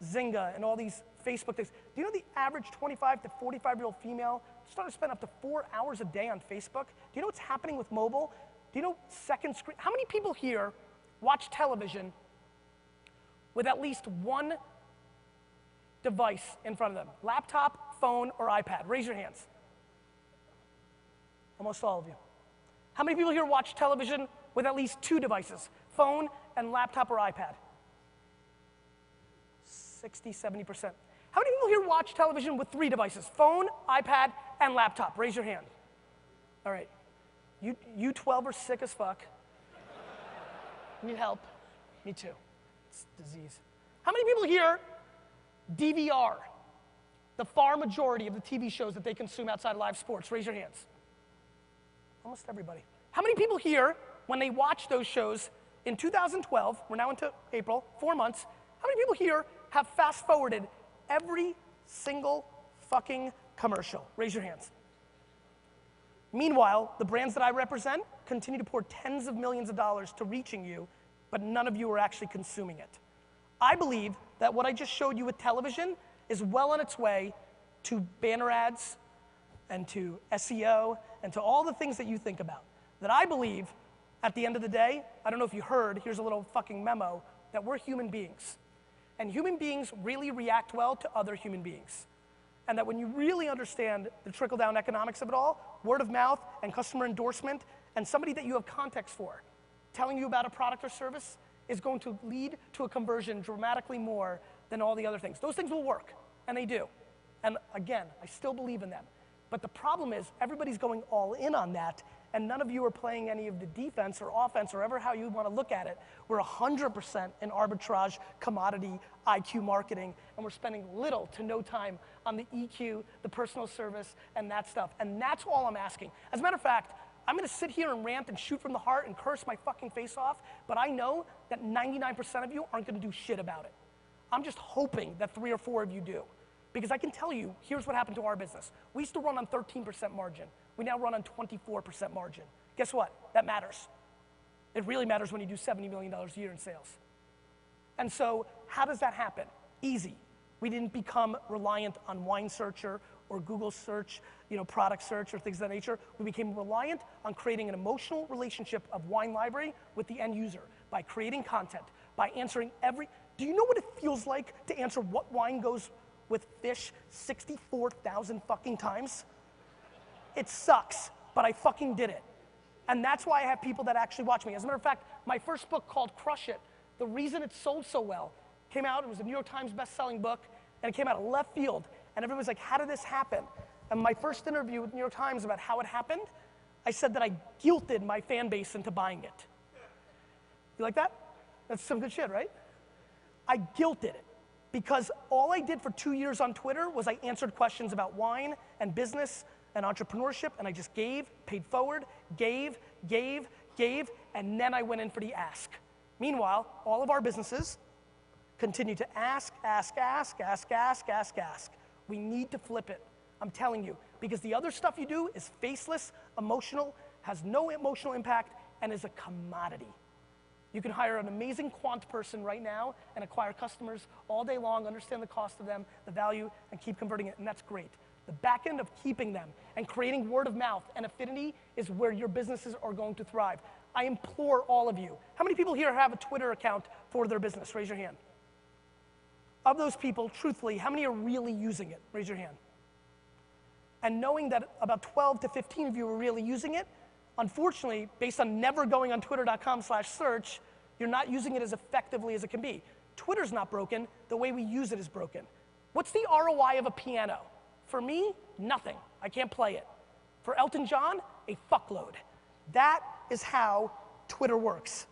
Zynga and all these Facebook things. Do you know the average 25 to 45-year-old female started to spend up to 4 hours a day on Facebook? Do you know what's happening with mobile? Do you know second screen? How many people here watch television with at least one device in front of them? Laptop, phone, or iPad? Raise your hands. Almost all of you. How many people here watch television with at least two devices? Phone and laptop or iPad? 60, 70%. How many people here watch television with three devices? Phone, iPad, and laptop? Raise your hand. All right. You 12 are sick as fuck. Need help? Me too. It's disease. How many people here DVR the far majority of the TV shows that they consume outside of live sports? Raise your hands. Almost everybody. How many people here, when they watch those shows in 2012, we're now into April, 4 months, how many people here have fast forwarded every single fucking commercial? Raise your hands. Meanwhile, the brands that I represent continue to pour tens of millions of dollars to reaching you, but none of you are actually consuming it. I believe that what I just showed you with television is well on its way to banner ads and to SEO and to all the things that you think about. That I believe, at the end of the day, I don't know if you heard, here's a little fucking memo, that we're human beings. And human beings really react well to other human beings. And that when you really understand the trickle-down economics of it all, word of mouth and customer endorsement, and somebody that you have context for, telling you about a product or service is going to lead to a conversion dramatically more than all the other things. Those things will work, and they do. And again, I still believe in them. But the problem is everybody's going all in on that, and none of you are playing any of the defense or offense or ever how you want to look at it. We're 100% in arbitrage, commodity, IQ marketing, and we're spending little to no time on the EQ, the personal service, and that stuff. And that's all I'm asking. As a matter of fact, I'm gonna sit here and rant and shoot from the heart and curse my fucking face off, but I know that 99% of you aren't gonna do shit about it. I'm just hoping that 3 or 4 of you do. Because I can tell you, here's what happened to our business. We used to run on 13% margin. We now run on 24% margin. Guess what? That matters. It really matters when you do $70 million a year in sales. And so, how does that happen? Easy. We didn't become reliant on Wine Searcher or Google search, product search or things of that nature. We became reliant on creating an emotional relationship of wine library with the end user by creating content, by answering do you know what it feels like to answer what wine goes with fish 64,000 fucking times? It sucks, but I fucking did it. And that's why I have people that actually watch me. As a matter of fact, my first book called Crush It, the reason it sold so well, came out, it was a New York Times best-selling book, and it came out of left field, and everyone was like, how did this happen? And my first interview with New York Times about how it happened, I said that I guilted my fan base into buying it. You like that? That's some good shit, right? I guilted it. Because all I did for 2 years on Twitter was I answered questions about wine and business and entrepreneurship, and I just gave, paid forward, gave, and then I went in for the ask. Meanwhile, all of our businesses continue to ask. We need to flip it, I'm telling you, because the other stuff you do is faceless, emotional, has no emotional impact, and is a commodity. You can hire an amazing quant person right now and acquire customers all day long, understand the cost of them, the value, and keep converting it, and that's great. The back end of keeping them and creating word of mouth and affinity is where your businesses are going to thrive. I implore all of you. How many people here have a Twitter account for their business? Raise your hand. Of those people, truthfully, how many are really using it? Raise your hand. And knowing that about 12 to 15 of you are really using it, unfortunately, based on never going on twitter.com/search, you're not using it as effectively as it can be. Twitter's not broken, the way we use it is broken. What's the ROI of a piano? For me, nothing. I can't play it. For Elton John, a fuckload. That is how Twitter works.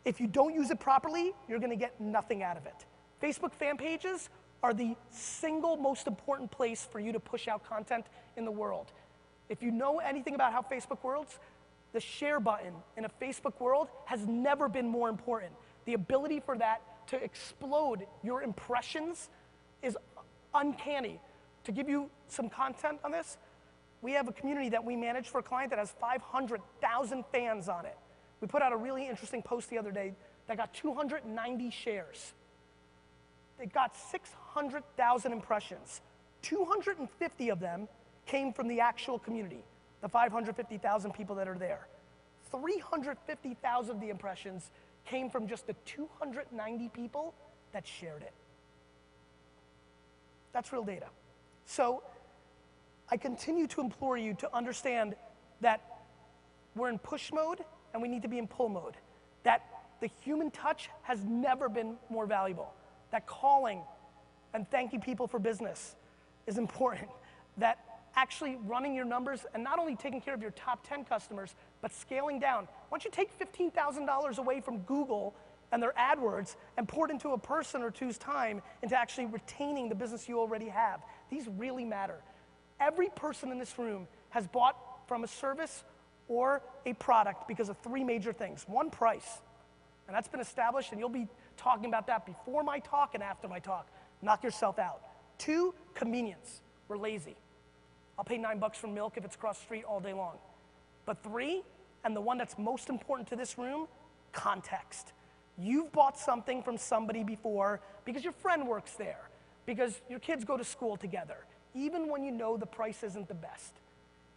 If you don't use it properly, you're gonna get nothing out of it. Facebook fan pages are the single most important place for you to push out content in the world. If you know anything about how Facebook works, the share button in a Facebook world has never been more important. The ability for that to explode your impressions is uncanny. To give you some content on this, we have a community that we manage for a client that has 500,000 fans on it. We put out a really interesting post the other day that got 290 shares. It got 600,000 impressions. 250 of them came from the actual community, the 550,000 people that are there. 350,000 of the impressions came from just the 290 people that shared it. That's real data. So I continue to implore you to understand that we're in push mode and we need to be in pull mode. That the human touch has never been more valuable. That calling and thanking people for business is important. That actually running your numbers and not only taking care of your top 10 customers, but scaling down. Why don't you take $15,000 away from Google and their AdWords and pour it into a person or two's time into actually retaining the business you already have? These really matter. Every person in this room has bought from a service or a product because of 3 major things. 1, price, and that's been established, and you'll be talking about that before my talk and after my talk. Knock yourself out. 2, convenience. We're lazy. I'll pay $9 for milk if it's across the street all day long. But 3, and the one that's most important to this room, context. You've bought something from somebody before because your friend works there, because your kids go to school together, even when you know the price isn't the best.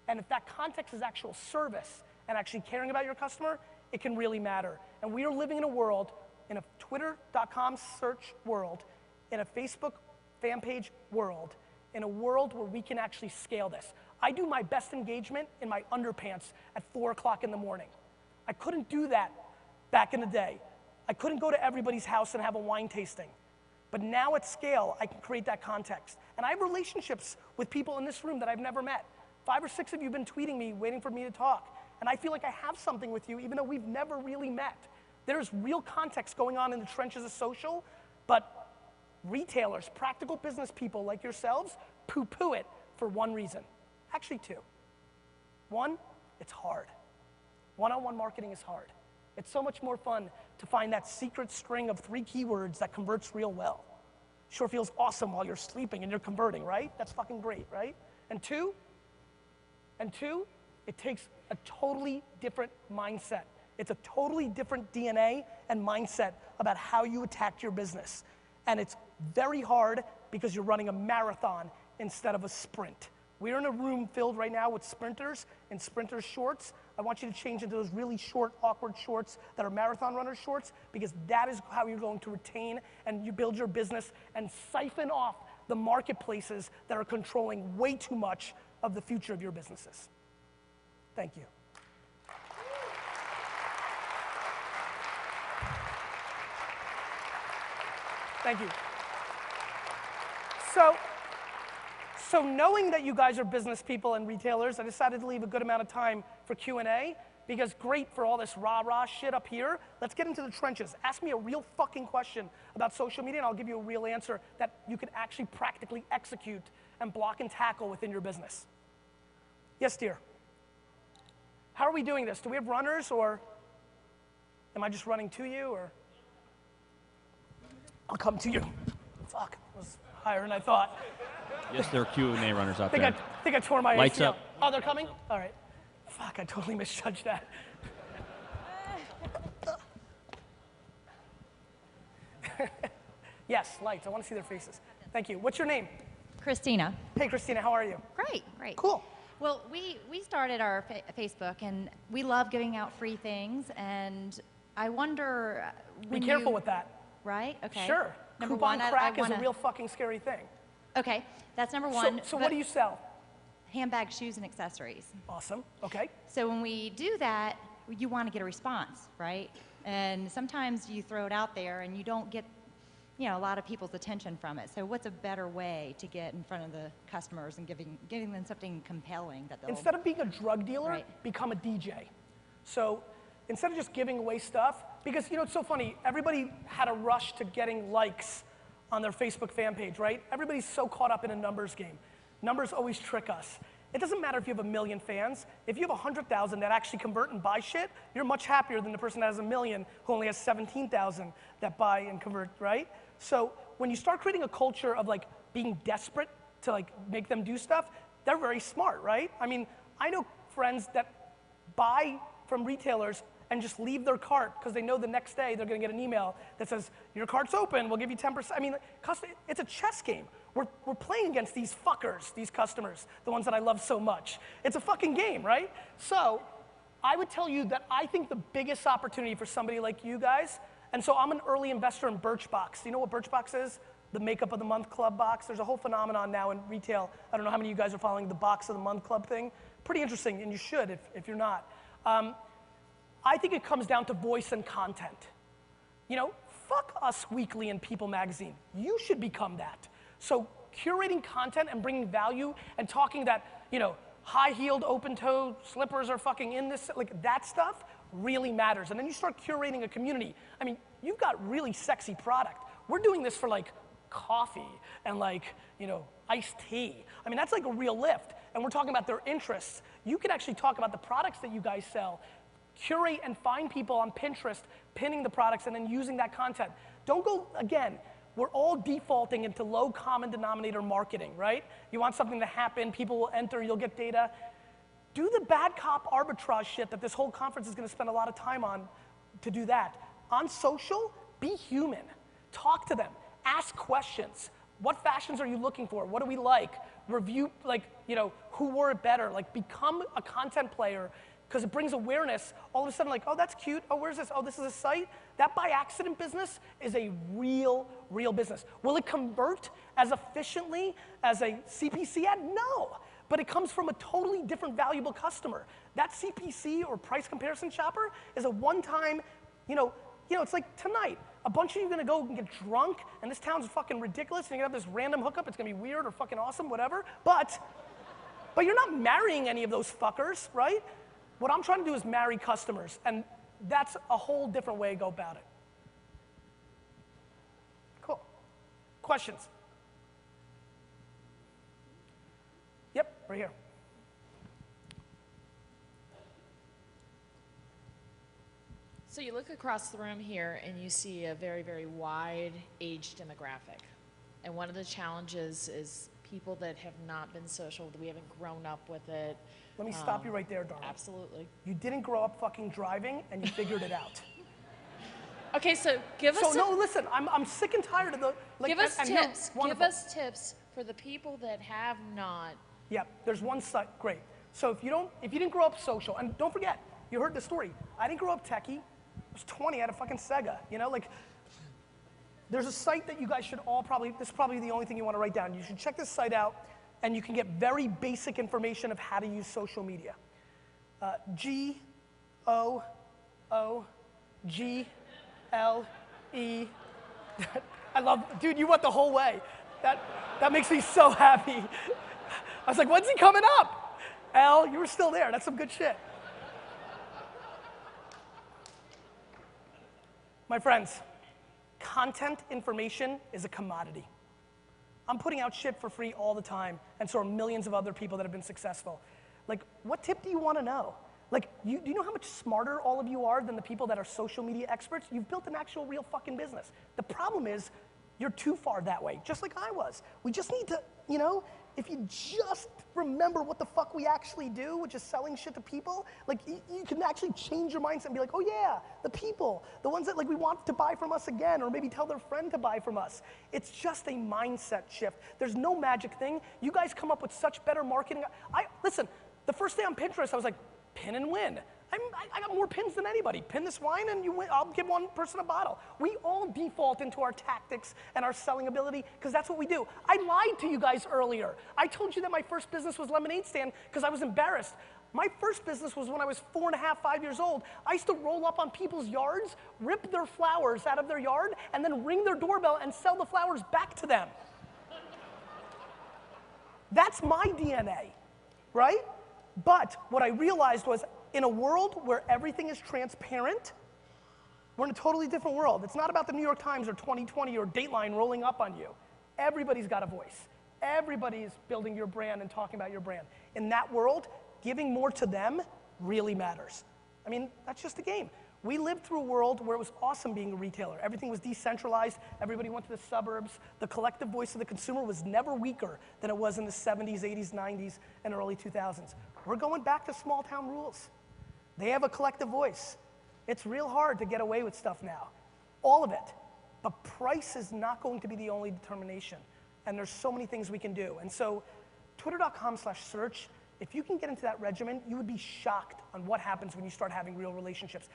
And if that context is actual service and actually caring about your customer, it can really matter. And we are living in a world, in a twitter.com search world, in a Facebook fan page world, in a world where we can actually scale this. I do my best engagement in my underpants at 4 o'clock in the morning. I couldn't do that back in the day. I couldn't go to everybody's house and have a wine tasting. But now at scale, I can create that context. And I have relationships with people in this room that I've never met. 5 or 6 of you have been tweeting me, waiting for me to talk. and I feel like I have something with you even though we've never really met. There's real context going on in the trenches of social, but retailers, practical business people like yourselves, poo-poo it for one reason. Actually two. One, it's hard. One-on-one marketing is hard. It's so much more fun to find that secret string of 3 keywords that converts real well. Sure feels awesome while you're sleeping and you're converting, right? That's fucking great, right? And two, it takes a totally different mindset. It's a totally different DNA and mindset about how you attack your business. And it's very hard because you're running a marathon instead of a sprint. We're in a room filled right now with sprinters in sprinters shorts. I want you to change into those really short, awkward shorts that are marathon runner shorts, because that is how you're going to retain and you build your business and siphon off the marketplaces that are controlling way too much of the future of your businesses. Thank you. Thank you. So knowing that you guys are business people and retailers, I decided to leave a good amount of time for Q&A, because great for all this rah-rah shit up here. Let's get into the trenches. Ask me a real fucking question about social media and I'll give you a real answer that you can actually practically execute and block and tackle within your business. Yes, dear. How are we doing this? Do we have runners, or am I just running to you, or? I'll come to you. Fuck, it was higher than I thought. Yes, there are Q&A runners out there. I think I tore my Lights ACL. up. Oh, they're coming? All right. Fuck, I totally misjudged that. Yes, lights. I want to see their faces. Thank you. What's your name? Christina. Hey, Christina. How are you? Great, great. Cool. Well, we started our Facebook, and we love giving out free things, and I wonder when Be careful with that. Right? Okay. Sure. Number Coupon one, crack I wanna, is a real fucking scary thing. Okay, that's number one. So what do you sell? Handbags, shoes, and accessories. Awesome. Okay. So when we do that, you want to get a response, right? And sometimes you throw it out there and you don't get, a lot of people's attention from it. So what's a better way to get in front of the customers and giving them something compelling that they'll... Instead of being a drug dealer, Right. become a DJ. So instead of just giving away stuff, because it's so funny, everybody had a rush to getting likes on their Facebook fan page, right? Everybody's so caught up in a numbers game. Numbers always trick us. It doesn't matter if you have 1 million fans. If you have 100,000 that actually convert and buy shit, you're much happier than the person that has 1 million who only has 17,000 that buy and convert, right? So when you start creating a culture of like being desperate to like make them do stuff, they're very smart, right? I mean, I know friends that buy from retailers and just leave their cart because they know the next day they're gonna get an email that says, your cart's open, we'll give you 10%. I mean, it's a chess game. We're playing against these fuckers, these customers, the ones that I love so much. It's a fucking game, right? So I would tell you that I think the biggest opportunity for somebody like you guys, and so I'm an early investor in Birchbox. Do you know what Birchbox is? The Makeup of the Month Club box. There's a whole phenomenon now in retail. I don't know how many of you guys are following the Box of the Month Club thing. Pretty interesting, and you should if you're not. I think it comes down to voice and content. Fuck Us Weekly and People Magazine. You should become that. So curating content and bringing value and talking that, high-heeled, open-toe slippers are fucking in this, like that stuff really matters. And then you start curating a community. I mean, you've got really sexy product. We're doing this for like coffee and like, iced tea. I mean, that's like a real lift. And we're talking about their interests. You can actually talk about the products that you guys sell. Curate and find people on Pinterest, pinning the products and then using that content. Don't go, again, we're all defaulting into low common denominator marketing, right? You want something to happen, people will enter, you'll get data. Do the bad cop arbitrage shit that this whole conference is gonna spend a lot of time on to do that. On social, be human. Talk to them, ask questions. What fashions are you looking for? What do we like? Review, who wore it better? Like, become a content player, because it brings awareness. All of a sudden, like, oh, that's cute. Oh, where's this? Oh, this is a site. That by accident business is a real business. Will it convert as efficiently as a CPC ad? No, but it comes from a totally different valuable customer. That CPC or price comparison shopper is a one-time, it's like tonight. A bunch of you are gonna go and get drunk, and this town's fucking ridiculous, and you're gonna have this random hookup. It's gonna be weird or fucking awesome, whatever. But you're not marrying any of those fuckers, right? What I'm trying to do is marry customers, and that's a whole different way to go about it. Cool. Questions? Yep, right here. So you look across the room here and you see a very, very wide age demographic. And one of the challenges is people that have not been social, we haven't grown up with it. Let me stop you right there, darling. Absolutely. You didn't grow up fucking driving, and you figured it out. Okay, so give us So no, listen, I'm sick and tired of the, like, give us and you're tips. Give wonderful. us tips for the people that have not. Yep, there's one site, great. So if you didn't grow up social, and don't forget, you heard the story. I didn't grow up techie. I was 20, I had a fucking Sega, you know, like, there's a site that you guys should all probably, this is probably the only thing you want to write down. You should check this site out, and you can get very basic information of how to use social media. G-O-O-G-L-E. I love, dude, you went the whole way. That makes me so happy. I was like, when's he coming up? L, you were still there. That's some good shit. My friends, content information is a commodity. I'm putting out shit for free all the time, and so are millions of other people that have been successful. Like, what tip do you want to know? Like, do you know how much smarter all of you are than the people that are social media experts? You've built an actual real fucking business. The problem is, you're too far that way, just like I was. We just need to, you know, if you just remember what the fuck we actually do, which is selling shit to people, like, you can actually change your mindset and be like, oh yeah, the people, the ones that, like, we want to buy from us again, or maybe tell their friend to buy from us. It's just a mindset shift. There's no magic thing. You guys come up with such better marketing. Listen, the first day on Pinterest, I was like, pin and win. I got more pins than anybody. Pin this wine and you win. I'll give one person a bottle. We all default into our tactics and our selling ability because that's what we do. I lied to you guys earlier. I told you that my first business was lemonade stand because I was embarrassed. My first business was when I was 4.5, 5 years old. I used to roll up on people's yards, rip their flowers out of their yard, and then ring their doorbell and sell the flowers back to them. That's my DNA, right? But what I realized was, in a world where everything is transparent, we're in a totally different world. It's not about the New York Times or 2020 or Dateline rolling up on you. Everybody's got a voice. Everybody's building your brand and talking about your brand. In that world, giving more to them really matters. I mean, that's just the game. We lived through a world where it was awesome being a retailer. Everything was decentralized. Everybody went to the suburbs. The collective voice of the consumer was never weaker than it was in the 70s, 80s, 90s, and early 2000s. We're going back to small town rules. They have a collective voice. It's real hard to get away with stuff now. All of it. But price is not going to be the only determination. And there's so many things we can do. And so twitter.com/search, if you can get into that regimen, you would be shocked on what happens when you start having real relationships.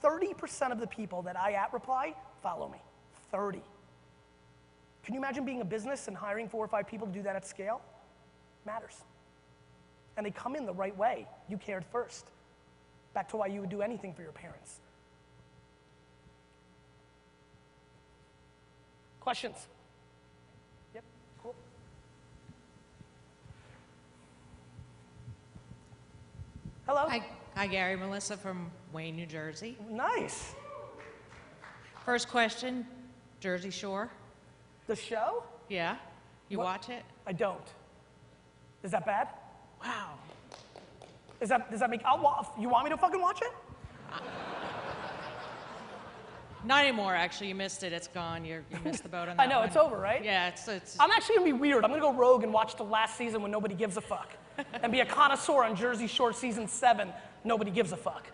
30% of the people that I @reply follow me. 30. Can you imagine being a business and hiring 4 or 5 people to do that at scale? Matters. And they come in the right way. You cared first. Back to why you would do anything for your parents. Questions? Yep, cool. Hello? Hi, Gary. Melissa from Wayne, New Jersey. Nice. First question, Jersey Shore. The show? Yeah? You watch it? I don't. Is that bad? Wow. Does that make, you want me to fucking watch it? Not anymore, actually. You missed it. It's gone. You missed the boat on that I know, one. it's over, right? Yeah, it's I'm actually gonna be weird. I'm gonna go rogue and watch the last season when nobody gives a fuck. And be a connoisseur on Jersey Shore season 7, nobody gives a fuck.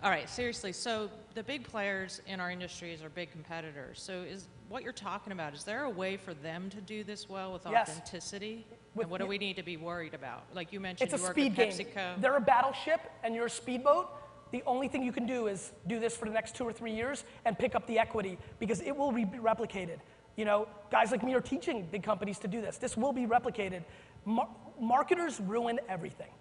All right, seriously. So the big players in our industries are big competitors. So is what you're talking about, is there a way for them to do this well with Yes. authenticity? With- And what do we need to be worried about? Like you mentioned, It's a you work speed at game. PepsiCo. They're a battleship and you're a speedboat. The only thing you can do is do this for the next 2 or 3 years and pick up the equity because it will be replicated. You know, guys like me are teaching big companies to do this. This will be replicated. Marketers ruin everything.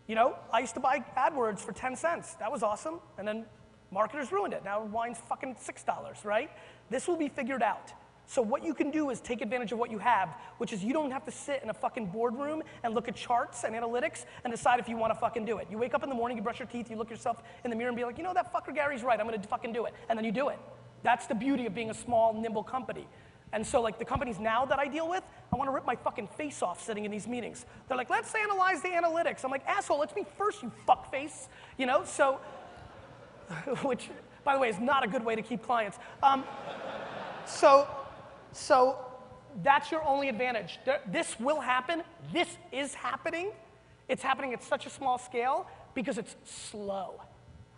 You know, I used to buy AdWords for 10 cents. That was awesome. And then marketers ruined it. Now wine's fucking $6, right? This will be figured out. So what you can do is take advantage of what you have, which is you don't have to sit in a fucking boardroom and look at charts and analytics and decide if you want to fucking do it. You wake up in the morning, you brush your teeth, you look yourself in the mirror and be like, you know, that fucker Gary's right, I'm going to fucking do it. And then you do it. That's the beauty of being a small, nimble company. And so like the companies now that I deal with, I want to rip my fucking face off sitting in these meetings. They're like, let's analyze the analytics. I'm like, asshole, let's be first, you fuckface. You know, so, which, by the way, is not a good way to keep clients. So that's your only advantage. This will happen. This is happening. It's happening at such a small scale because it's slow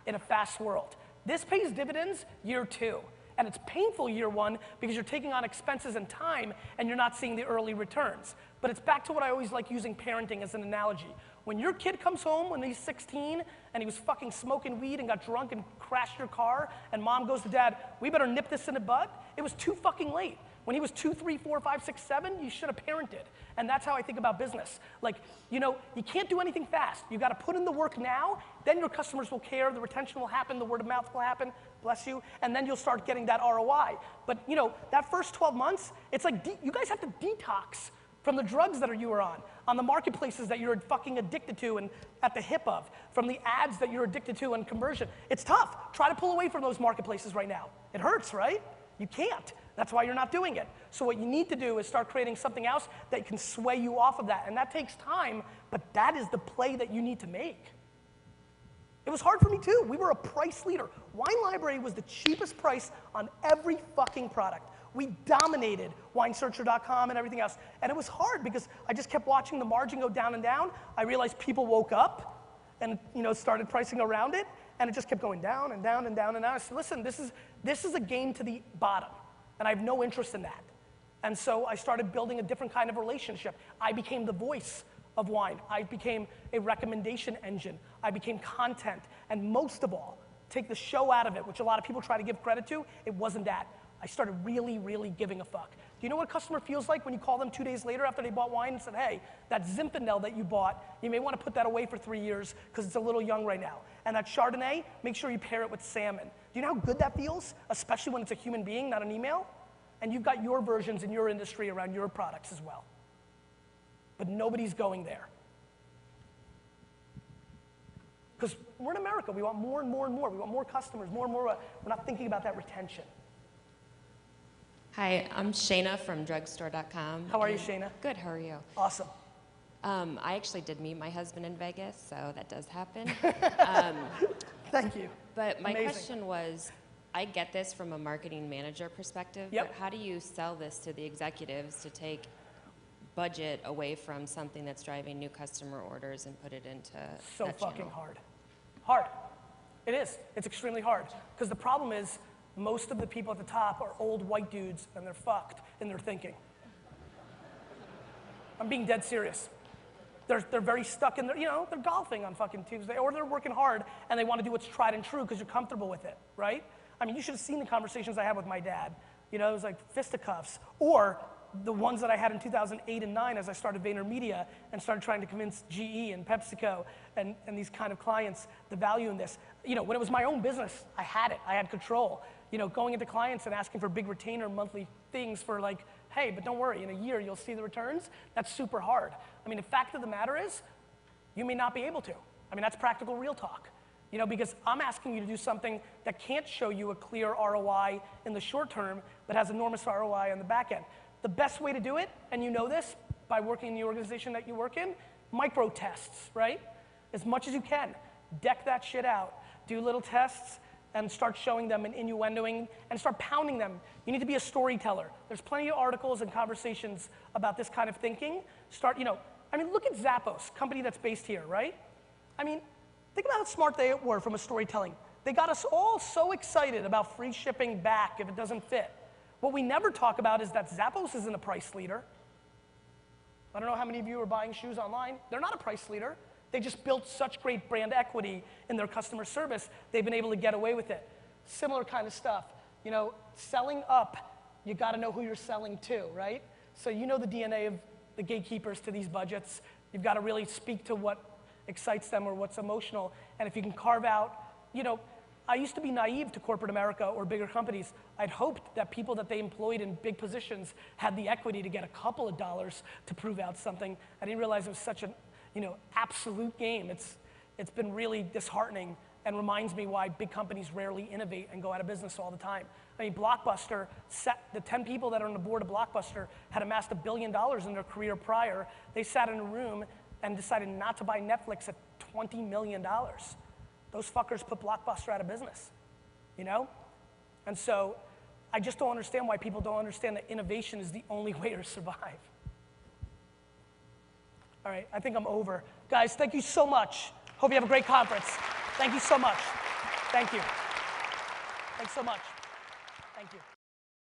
in a fast world. This pays dividends year 2. And it's painful year 1 because you're taking on expenses and time and you're not seeing the early returns. But it's back to what I always like using parenting as an analogy. When your kid comes home when he's 16 and he was fucking smoking weed and got drunk and crashed your car and mom goes to dad, we better nip this in the bud, it was too fucking late. When he was 2, 3, 4, 5, 6, 7, you should have parented. And that's how I think about business. Like, you know, you can't do anything fast. You gotta put in the work now, then your customers will care, the retention will happen, the word of mouth will happen, bless you, and then you'll start getting that ROI. But, you know, that first 12 months, it's like, you guys have to detox from the drugs that you are on the marketplaces that you're fucking addicted to and at the hip of, from the ads that you're addicted to and conversion. It's tough. Try to pull away from those marketplaces right now. It hurts, right? You can't. That's why you're not doing it. So what you need to do is start creating something else that can sway you off of that. And that takes time, but that is the play that you need to make. It was hard for me too. We were a price leader. Wine Library was the cheapest price on every fucking product. We dominated winesearcher.com and everything else. And it was hard because I just kept watching the margin go down and down. I realized people woke up and, you know, started pricing around it, and it just kept going down and down and down and down. I said, listen, this is a game to the bottom, and I have no interest in that. And so I started building a different kind of relationship. I became the voice of wine. I became a recommendation engine. I became content. And most of all, take the show out of it, which a lot of people try to give credit to, it wasn't that. I started really, really giving a fuck. Do you know what a customer feels like when you call them 2 days later after they bought wine and said, hey, that Zinfandel that you bought, you may want to put that away for 3 years because it's a little young right now. And that Chardonnay, make sure you pair it with salmon. Do you know how good that feels? Especially when it's a human being, not an email? And you've got your versions in your industry around your products as well. But nobody's going there. Because we're in America, we want more and more and more. We want more customers, more and more. We're not thinking about that retention. Hi, I'm Shayna from drugstore.com. How are you, Shayna? Good, how are you? Awesome. I actually did meet my husband in Vegas, so that does happen. Thank you. But my Amazing. question was, I get this from a marketing manager perspective, Yep. but how do you sell this to the executives to take budget away from something that's driving new customer orders and put it into So that fucking channel? hard. Hard. It is. It's extremely hard. Because the problem is, most of the people at the top are old white dudes and they're fucked in their thinking. I'm being dead serious. They're very stuck in their, you know, they're golfing on fucking Tuesday, or they're working hard and they want to do what's tried and true because you're comfortable with it, right? I mean, you should have seen the conversations I had with my dad. You know, it was like fisticuffs. Or the ones that I had in 2008 and 9 as I started VaynerMedia and started trying to convince GE and PepsiCo and these kind of clients the value in this. You know, when it was my own business, I had it. I had control. You know, going into clients and asking for big retainer monthly things for like, hey, but don't worry, in a year you'll see the returns. That's super hard. I mean, the fact of the matter is, you may not be able to. I mean, that's practical real talk. You know, because I'm asking you to do something that can't show you a clear ROI in the short term, but has enormous ROI on the back end. The best way to do it, and you know this by working in the organization that you work in, micro tests, right? As much as you can. Deck that shit out. Do little tests and start showing them and innuendoing and start pounding them. You need to be a storyteller. There's plenty of articles and conversations about this kind of thinking. Start, you know, I mean, look at Zappos, company that's based here, right? I mean, think about how smart they were from a storytelling. They got us all so excited about free shipping back if it doesn't fit. What we never talk about is that Zappos isn't a price leader. I don't know how many of you are buying shoes online. They're not a price leader. They just built such great brand equity in their customer service, they've been able to get away with it. Similar kind of stuff. You know, selling up, you gotta know who you're selling to, right? So you know the DNA of the gatekeepers to these budgets. You've gotta really speak to what excites them or what's emotional. And if you can carve out, you know, I used to be naive to corporate America or bigger companies. I'd hoped that people that they employed in big positions had the equity to get a couple of dollars to prove out something. I didn't realize it was such an, absolute game. It's been really disheartening and reminds me why big companies rarely innovate and go out of business all the time. I mean, Blockbuster, the 10 people that are on the board of Blockbuster had amassed $1 billion in their career prior. They sat in a room and decided not to buy Netflix at $20 million. Those fuckers put Blockbuster out of business, And so I just don't understand why people don't understand that innovation is the only way to survive. All right, I think I'm over. Guys, thank you so much. Hope you have a great conference. Thank you so much. Thank you. Thanks so much. Thank you.